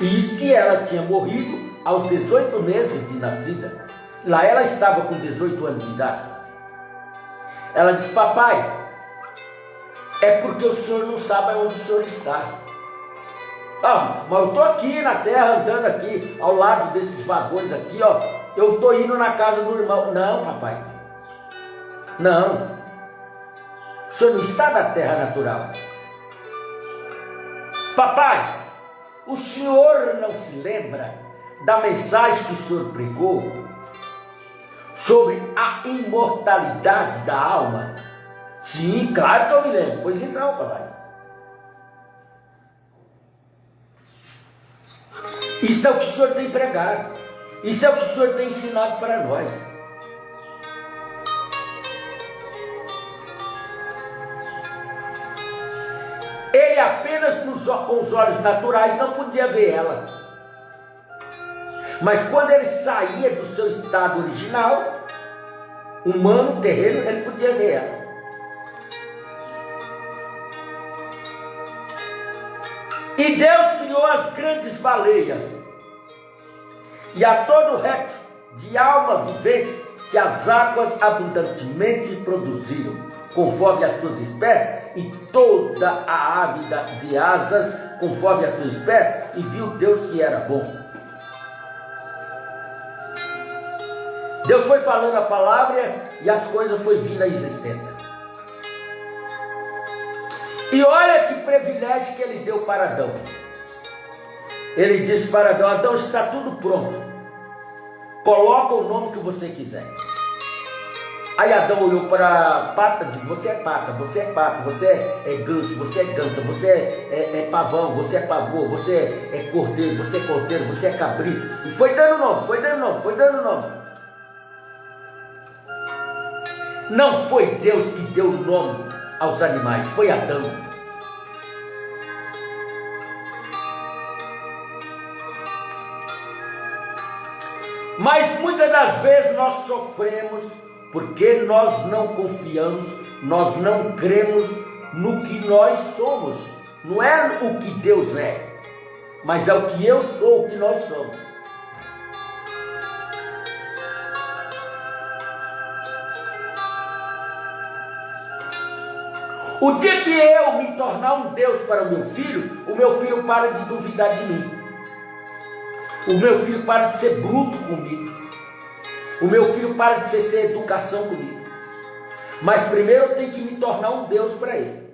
E isso que ela tinha morrido aos 18 meses de nascida. Lá ela estava com 18 anos de idade. Ela disse: papai, é porque o senhor não sabe onde o senhor está. Ah, mas eu estou aqui na terra, andando aqui, ao lado desses vagões aqui, ó. Eu estou indo na casa do irmão. Não, papai. Não. O senhor não está na terra natural. Papai, o senhor não se lembra da mensagem que o senhor pregou sobre a imortalidade da alma? Sim, claro que eu me lembro. Pois então, papai. Isso é o que o senhor tem pregado. Isso é o que o senhor tem ensinado para nós. Ele apenas com os olhos naturais não podia ver ela. Mas quando ele saía do seu estado original, humano, terreno, ele podia ver ela. E Deus criou as grandes baleias e a todo o resto de alma vivente que as águas abundantemente produziram, conforme as suas espécies, e toda a ave de asas, conforme as suas espécies, e viu Deus que era bom. Deus foi falando a palavra e as coisas foi vindo à existência. E olha que privilégio que ele deu para Adão. Ele disse para Adão: Adão, está tudo pronto. Coloca o nome que você quiser. Aí Adão olhou para a pata e disse: você é pata, você é pato, você é ganso, você é gansa, você é pavão, você é pavô, você é cordeiro, você é cabrito. E foi dando nome, foi dando nome, foi dando nome. Não foi Deus que deu o nome aos animais, foi Adão. Mas muitas das vezes nós sofremos porque nós não confiamos, nós não cremos no que nós somos. Não é o que Deus é, mas é o que eu sou, o que nós somos. O dia que eu me tornar um Deus para o meu filho para de duvidar de mim. O meu filho para de ser bruto comigo. O meu filho para de ser sem educação comigo. Mas primeiro eu tenho que me tornar um Deus para ele.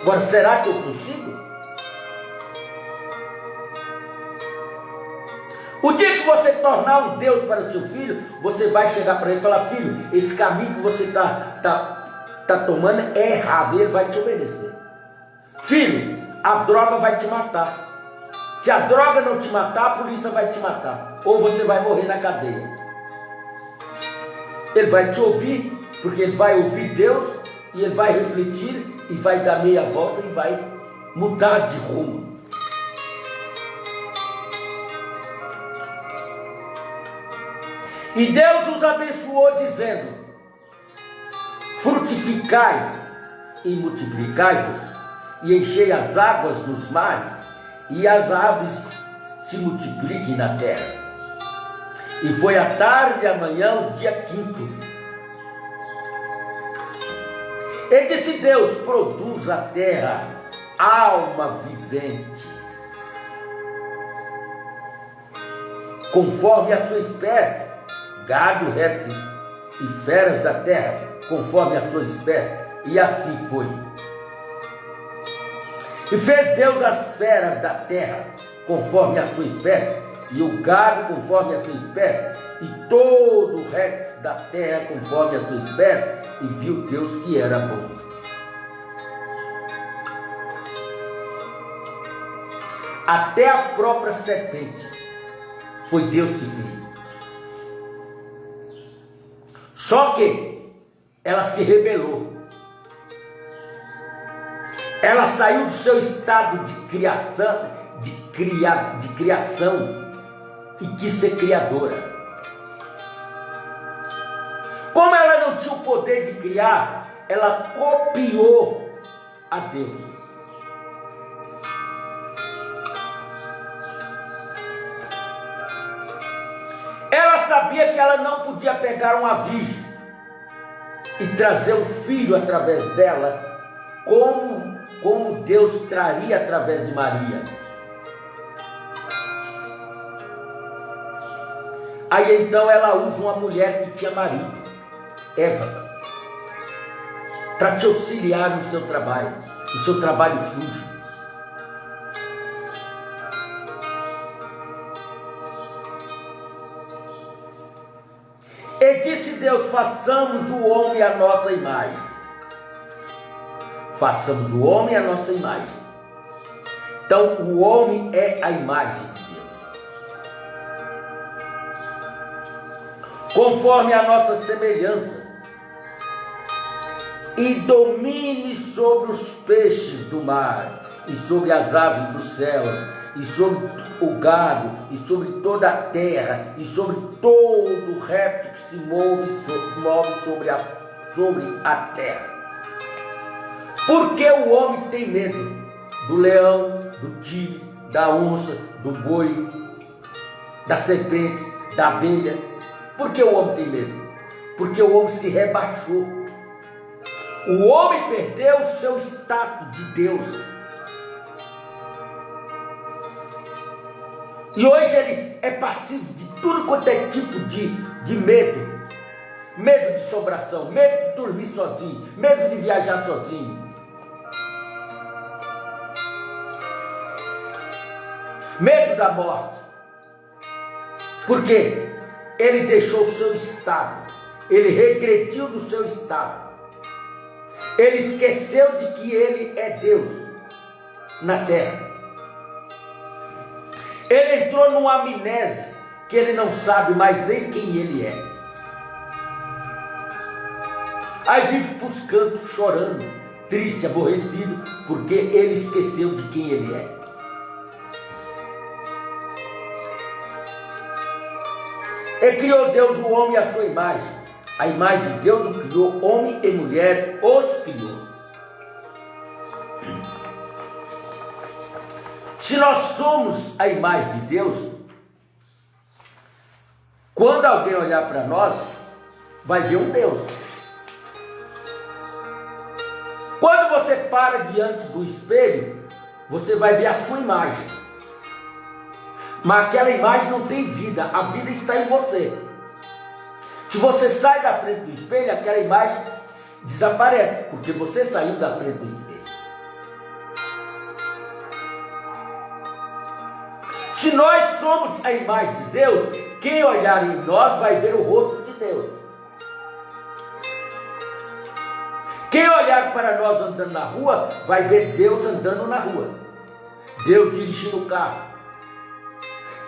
Agora, será que eu consigo? O dia que você tornar um Deus para o seu filho, você vai chegar para ele e falar: filho, esse caminho que você está tomando é errado. Ele vai te obedecer. Filho, a droga vai te matar. Se a droga não te matar, a polícia vai te matar. Ou você vai morrer na cadeia. Ele vai te ouvir, porque ele vai ouvir Deus, e ele vai refletir, e vai dar meia volta, e vai mudar de rumo. E Deus os abençoou dizendo: frutificai e multiplicai-vos, e enchei as águas nos mares, e as aves se multipliquem na terra. E foi a tarde e amanhã, o dia quinto. E disse Deus: produz a terra alma vivente, conforme a sua espécie, gado, répteis e feras da terra, conforme as suas espécies. E assim foi. E fez Deus as feras da terra, conforme a sua espécie, e o gado, conforme a sua espécie, e todo o réptil da terra, conforme a sua espécie, e viu Deus que era bom. Até a própria serpente foi Deus que fez. Só que ela se rebelou. Ela saiu do seu estado de criação e quis ser criadora. Como ela não tinha o poder de criar, ela copiou a Deus. Ela sabia que ela não podia pegar uma virgem e trazer um filho através dela, como Deus traria através de Maria. Aí então ela usa uma mulher que tinha marido, Eva, para te auxiliar no seu trabalho sujo. E disse Deus: façamos o homem à nossa imagem. Façamos o homem à nossa imagem. Então o homem é a imagem de Deus. Conforme a nossa semelhança. E domine sobre os peixes do mar, e sobre as aves do céu, e sobre o gado, e sobre toda a terra, e sobre todo o réptil que se move sobre a terra. Porque o homem tem medo do leão, do tigre, da onça, do boi, da serpente, da abelha? Por que o homem tem medo? Porque o homem se rebaixou. O homem perdeu o seu status de Deus. E hoje ele é passivo de tudo quanto é tipo de medo. Medo de sobração, medo de dormir sozinho, medo de viajar sozinho. Medo da morte. Por quê? Ele deixou o seu estado. Ele regrediu do seu estado. Ele esqueceu de que ele é Deus na terra. Ele entrou numa amnésia que ele não sabe mais nem quem ele é. Aí vive buscando, chorando, triste, aborrecido, porque ele esqueceu de quem ele é. E criou Deus o homem à sua imagem. A imagem de Deus o criou, homem e mulher os criou. Se nós somos a imagem de Deus, quando alguém olhar para nós, vai ver um Deus. Quando você para diante do espelho, você vai ver a sua imagem. Mas aquela imagem não tem vida, a vida está em você. Se você sai da frente do espelho, aquela imagem desaparece, porque você saiu da frente do espelho. Se nós somos a imagem de Deus, quem olhar em nós vai ver o rosto de Deus. Quem olhar para nós andando na rua, vai ver Deus andando na rua. Deus dirigindo o carro.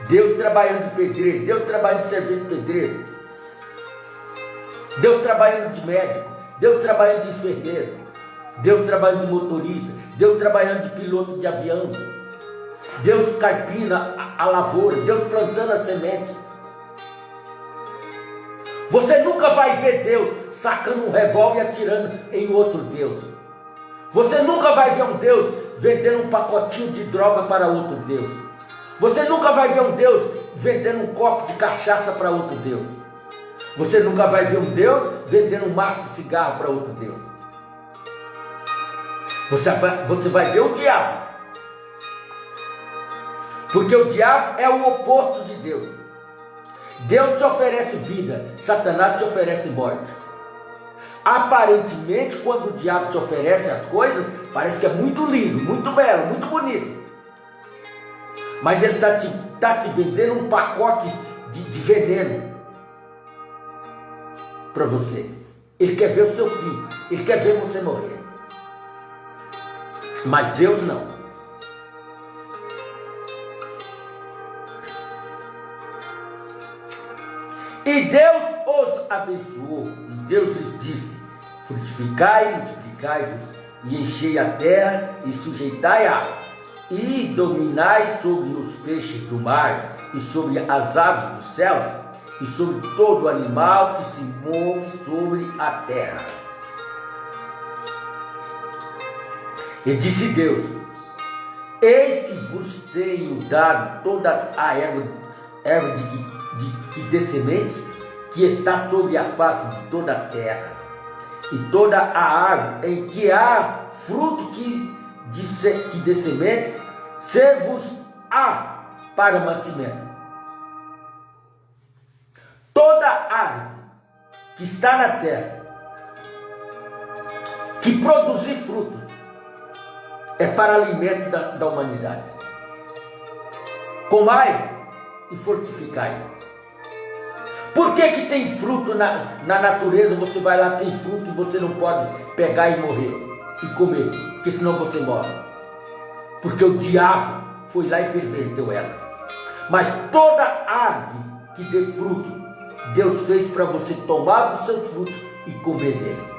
Deus trabalhando de pedreiro. Deus trabalhando de servente de pedreiro. Deus trabalhando de médico, Deus trabalhando de enfermeiro, Deus trabalhando de motorista, Deus trabalhando de piloto de avião, Deus carpindo a lavoura, Deus plantando a semente. Você nunca vai ver Deus sacando um revólver e atirando em outro Deus. Você nunca vai ver um Deus vendendo um pacotinho de droga para outro Deus. Você nunca vai ver um Deus vendendo um copo de cachaça para outro Deus. Você nunca vai ver um Deus vendendo um maço de cigarro para outro Deus. Você vai ver o diabo. Porque o diabo é o oposto de Deus. Deus te oferece vida, Satanás te oferece morte. Aparentemente, quando o diabo te oferece as coisas, parece que é muito lindo, muito belo, muito bonito. Mas ele está te vendendo um pacote de veneno para você. Ele quer ver o seu fim, ele quer ver você morrer. Mas Deus não. E Deus os abençoou, e Deus lhes disse: frutificai, multiplicai-vos, e enchei a terra, e sujeitai-a, e dominai sobre os peixes do mar, e sobre as aves do céu, e sobre todo animal que se move sobre a terra. E disse Deus: eis que vos tenho dado toda a erva que dê semente, que está sobre a face de toda a terra, e toda a árvore em que há fruto que dê semente, ser-vos-á para mantimento. Toda árvore que está na terra, que produzir fruto, é para alimento da humanidade. Comai e fortificai. Por que tem fruto na natureza? Você vai lá, tem fruto e você não pode pegar e morrer e comer, porque senão você morre. Porque o diabo foi lá e perverteu ela. Mas toda árvore que dê fruto, Deus fez para você tomar do seu fruto e comer dele.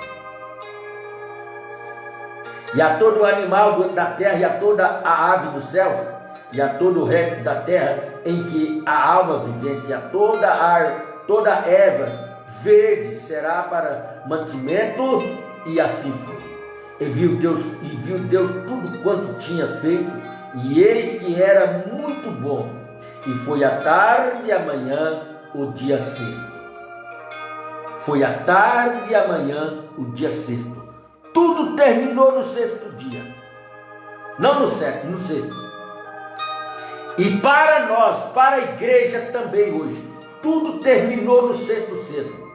E a todo animal da terra, e a toda a ave do céu, e a todo o réptil da terra, em que a alma vivente, e a toda erva verde será para mantimento, e assim foi. E viu Deus tudo quanto tinha feito, e eis que era muito bom. E foi a tarde e amanhã o dia sexto. Foi a tarde e amanhã o dia sexto. Tudo terminou no sexto dia. Não no sétimo, no sexto. E para nós, para a igreja também hoje, tudo terminou no sexto selo.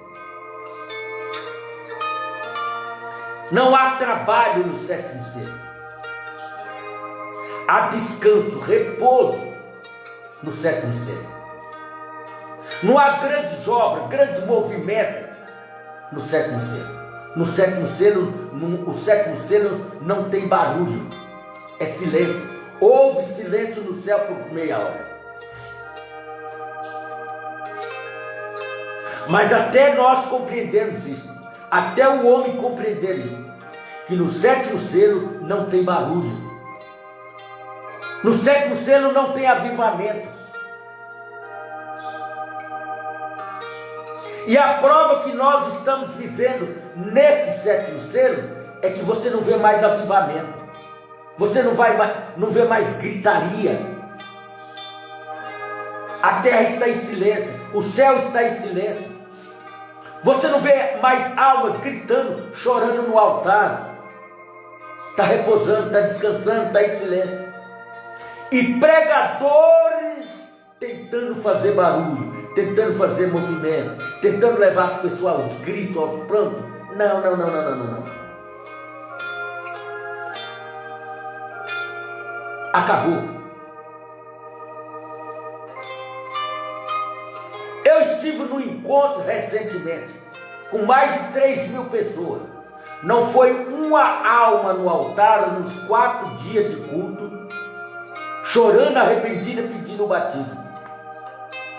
Não há trabalho no sétimo selo. Há descanso, repouso no sétimo selo. Não há grandes obras, grandes movimentos no sétimo selo. No sétimo selo, o sétimo selo não tem barulho, é silêncio. Houve silêncio no céu por meia hora. Mas até nós compreendemos isso, até o homem compreender isso, que no sétimo selo não tem barulho, no sétimo selo não tem avivamento. E a prova que nós estamos vivendo neste sétimo selo é que você não vê mais avivamento, você não vê mais gritaria. A terra está em silêncio, o céu está em silêncio. Você não vê mais almas gritando, chorando no altar. Está repousando, está descansando, está em silêncio. E pregadores tentando fazer barulho, tentando fazer movimento, tentando levar as pessoas aos gritos, aos prantos. Não. Acabou. Eu estive no encontro recentemente com mais de 3.000 pessoas. Não foi uma alma no altar nos 4 dias de culto, chorando arrependida, pedindo o batismo.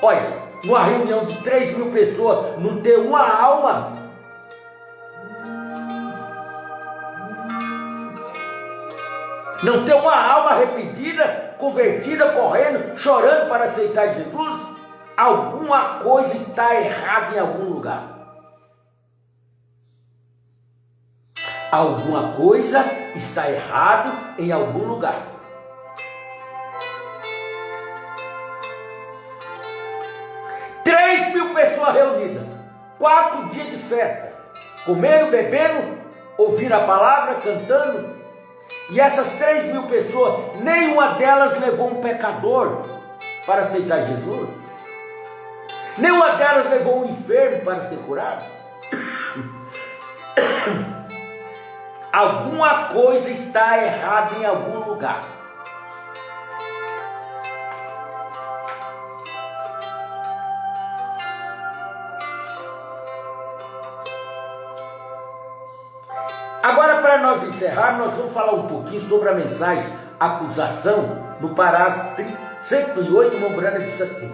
Olha, numa reunião de 3.000 pessoas, não ter uma alma. Não ter uma alma arrependida, convertida, correndo, chorando para aceitar Jesus, alguma coisa está errada em algum lugar. Alguma coisa está errado em algum lugar. Pessoas reunidas, 4 dias de festa, comendo, bebendo, ouvindo a palavra, cantando, e essas 3.000 pessoas, nenhuma delas levou um pecador para aceitar Jesus, nenhuma delas levou um enfermo para ser curado. Alguma coisa está errada em algum lugar. Agora, para nós encerrar, nós vamos falar um pouquinho sobre a mensagem acusação no parágrafo 108, Mombrana diz assim: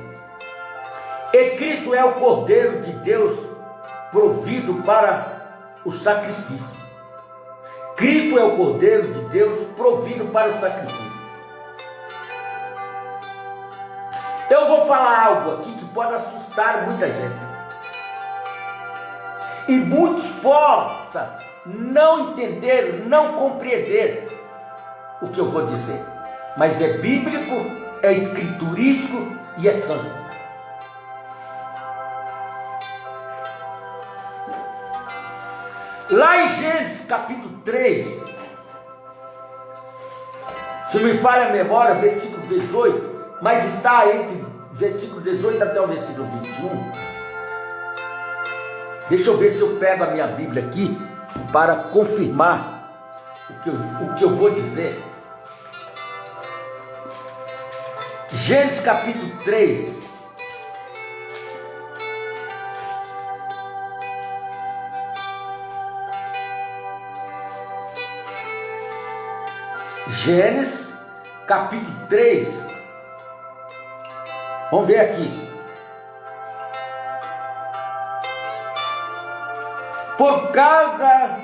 e Cristo é o Cordeiro de Deus provido para o sacrifício. Cristo é o Cordeiro de Deus provido para o sacrifício. Eu vou falar algo aqui que pode assustar muita gente. E muitos possam não entender, não compreender o que eu vou dizer. Mas é bíblico, é escriturístico e é santo. Lá em Gênesis capítulo 3, se me falha a memória, versículo 18, mas está entre versículo 18 até o versículo 21. Deixa eu ver se eu pego a minha Bíblia aqui para confirmar o que eu vou dizer. Gênesis capítulo 3. Gênesis capítulo 3. Vamos ver aqui. Por causa,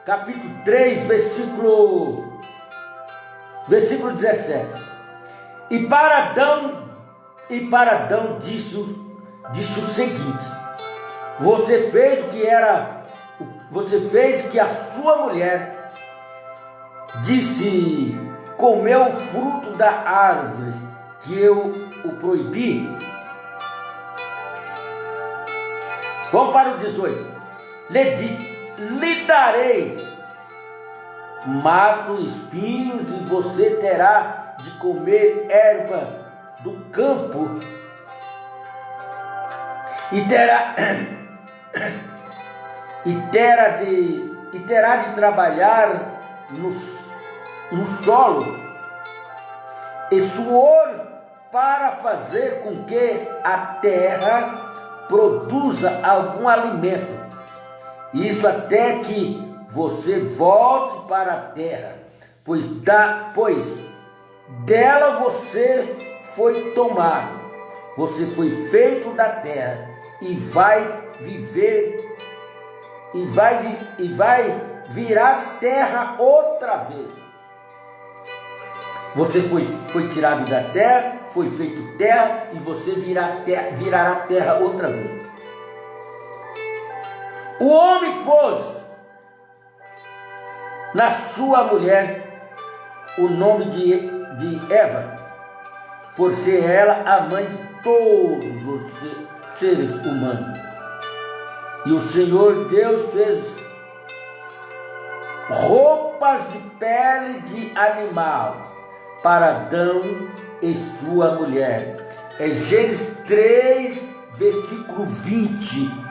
capítulo 3, versículo 17. E para Adão disse o seguinte: você fez que a sua mulher disse, comeu o fruto da árvore que eu o proibi. Vamos para o 18. Lhe darei mato, espinhos, e você terá de comer erva do campo, e terá de trabalhar no solo e suor para fazer com que a terra produza algum alimento. Isso até que você volte para a terra, pois dela você foi tomado, você foi feito da terra e vai viver e vai virar terra outra vez. Você foi tirado da terra, foi feito terra e você virará terra outra vez. O homem pôs na sua mulher o nome de Eva, por ser ela a mãe de todos os seres humanos. E o Senhor Deus fez roupas de pele de animal para Adão e sua mulher. É Gênesis 3, versículo 20.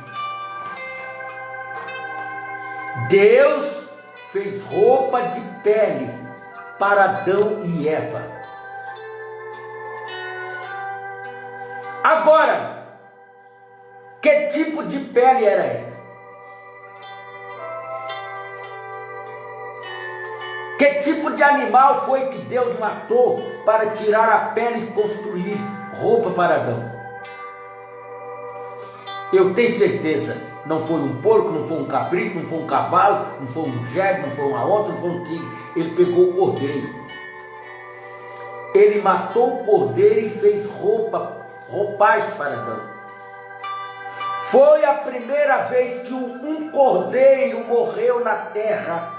Deus fez roupa de pele para Adão e Eva. Agora, que tipo de pele era essa? Que tipo de animal foi que Deus matou para tirar a pele e construir roupa para Adão? Eu tenho certeza, não foi um porco, não foi um cabrito, não foi um cavalo, não foi um jegue, não foi uma onça, não foi um tigre. Ele pegou o cordeiro. Ele matou o cordeiro e fez roupagem para Adão. Foi a primeira vez que um cordeiro morreu na terra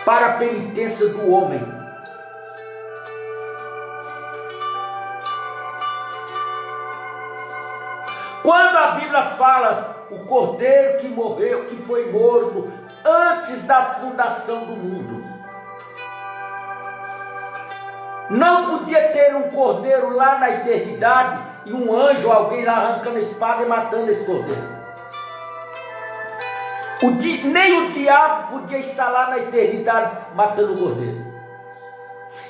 para a penitência do homem. Quando a Bíblia fala o cordeiro que morreu, que foi morto antes da fundação do mundo, não podia ter um cordeiro lá na eternidade e um anjo, alguém lá arrancando a espada e matando esse cordeiro. Nem o diabo podia estar lá na eternidade matando o cordeiro.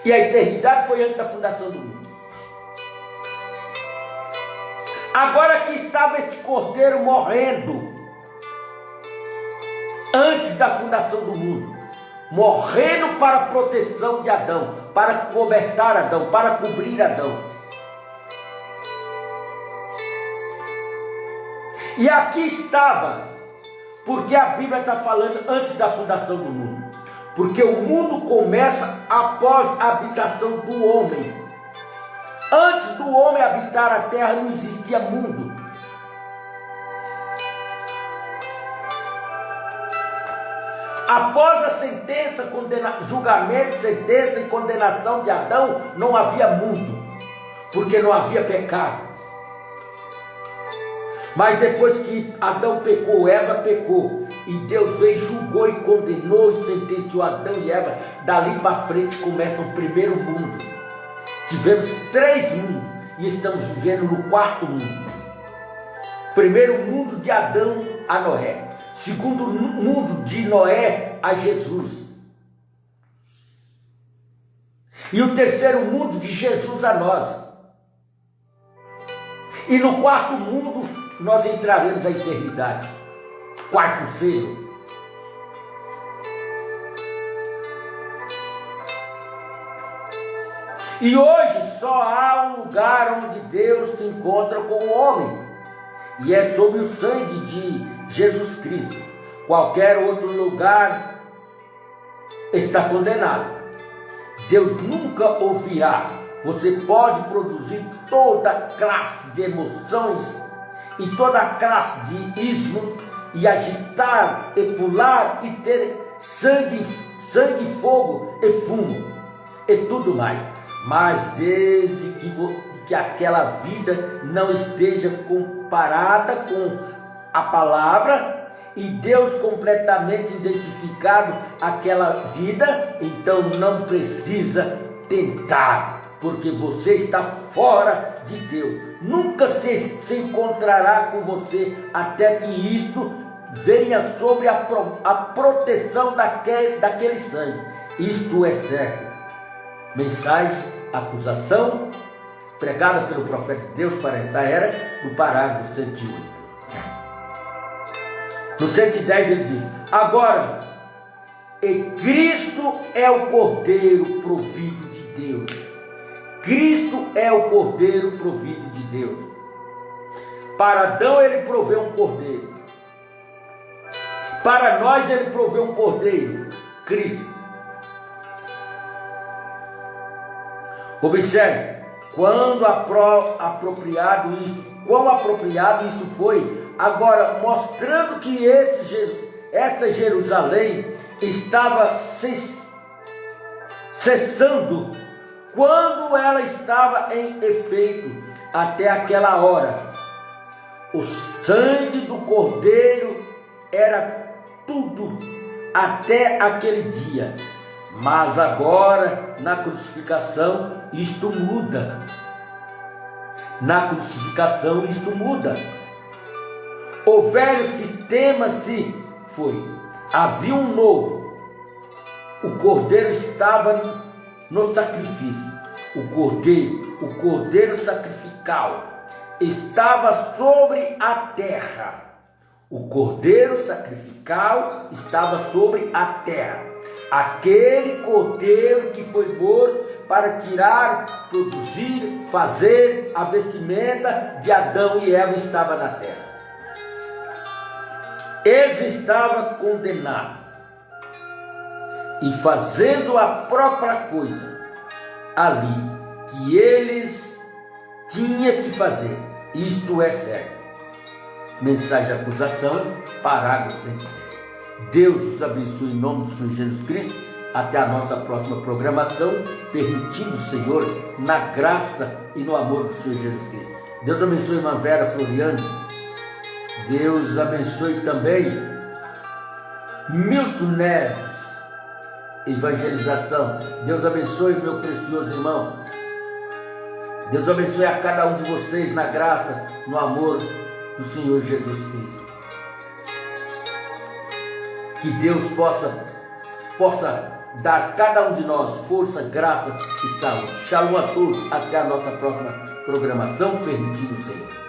E a eternidade foi antes da fundação do mundo. Agora que estava este cordeiro morrendo antes da fundação do mundo, morrendo para a proteção de Adão, para cobertar Adão, para cobrir Adão. E aqui estava, porque a Bíblia está falando antes da fundação do mundo, porque o mundo começa após a habitação do homem. Antes do homem habitar a terra não existia mundo. Após a sentença, julgamento, sentença e condenação de Adão, não havia mundo, porque não havia pecado. Mas depois que Adão pecou, Eva pecou, e Deus veio, julgou e condenou e sentenciou Adão e Eva, dali para frente começa o primeiro mundo. Tivemos 3 mundos e estamos vivendo no 4º mundo. Primeiro mundo de Adão a Noé. Segundo mundo de Noé a Jesus. E o terceiro mundo de Jesus a nós. E no 4º mundo nós entraremos à eternidade. 4º selo. E hoje só há um lugar onde Deus se encontra com o homem, e é sob o sangue de Jesus Cristo. Qualquer outro lugar está condenado. Deus nunca ouvirá. Você pode produzir toda classe de emoções e toda classe de ismos, e agitar, e pular, e ter sangue, fogo e fumo, e tudo mais. Mas desde que aquela vida não esteja comparada com a palavra e Deus completamente identificado aquela vida, então não precisa tentar, porque você está fora de Deus. Nunca se encontrará com você até que isto venha sobre a proteção daquele sangue. Isto é certo. Mensagem, acusação, pregada pelo profeta de Deus para esta era, no parágrafo 108. No 110 ele diz: agora, e Cristo é o Cordeiro provido de Deus. Cristo é o Cordeiro provido de Deus. Para Adão ele proveu um cordeiro. Para nós ele proveu um cordeiro, Cristo. Observe, quão apropriado isto foi, agora mostrando que esta Jerusalém estava cessando, quando ela estava em efeito, até aquela hora. O sangue do Cordeiro era tudo até aquele dia. Mas agora, na crucificação, isto muda. Na crucificação, isto muda. O velho sistema se foi. Havia um novo. O cordeiro estava no sacrifício. O cordeiro sacrificial estava sobre a terra. O cordeiro sacrificial estava sobre a terra. Aquele cordeiro que foi morto para tirar, produzir, fazer a vestimenta de Adão e Eva estava na terra. Eles estavam condenados e fazendo a própria coisa, ali que eles tinham que fazer. Isto é certo. Mensagem de acusação, parágrafo 110. Deus os abençoe em nome do Senhor Jesus Cristo. Até a nossa próxima programação, permitindo o Senhor, na graça e no amor do Senhor Jesus Cristo. Deus abençoe irmã Vera Floriano. Deus abençoe também Milton Neves, evangelização. Deus abençoe meu precioso irmão. Deus abençoe a cada um de vocês na graça, no amor do Senhor Jesus Cristo. Que Deus possa dar a cada um de nós força, graça e saúde. Shalom a todos, até a nossa próxima programação, permitindo o Senhor.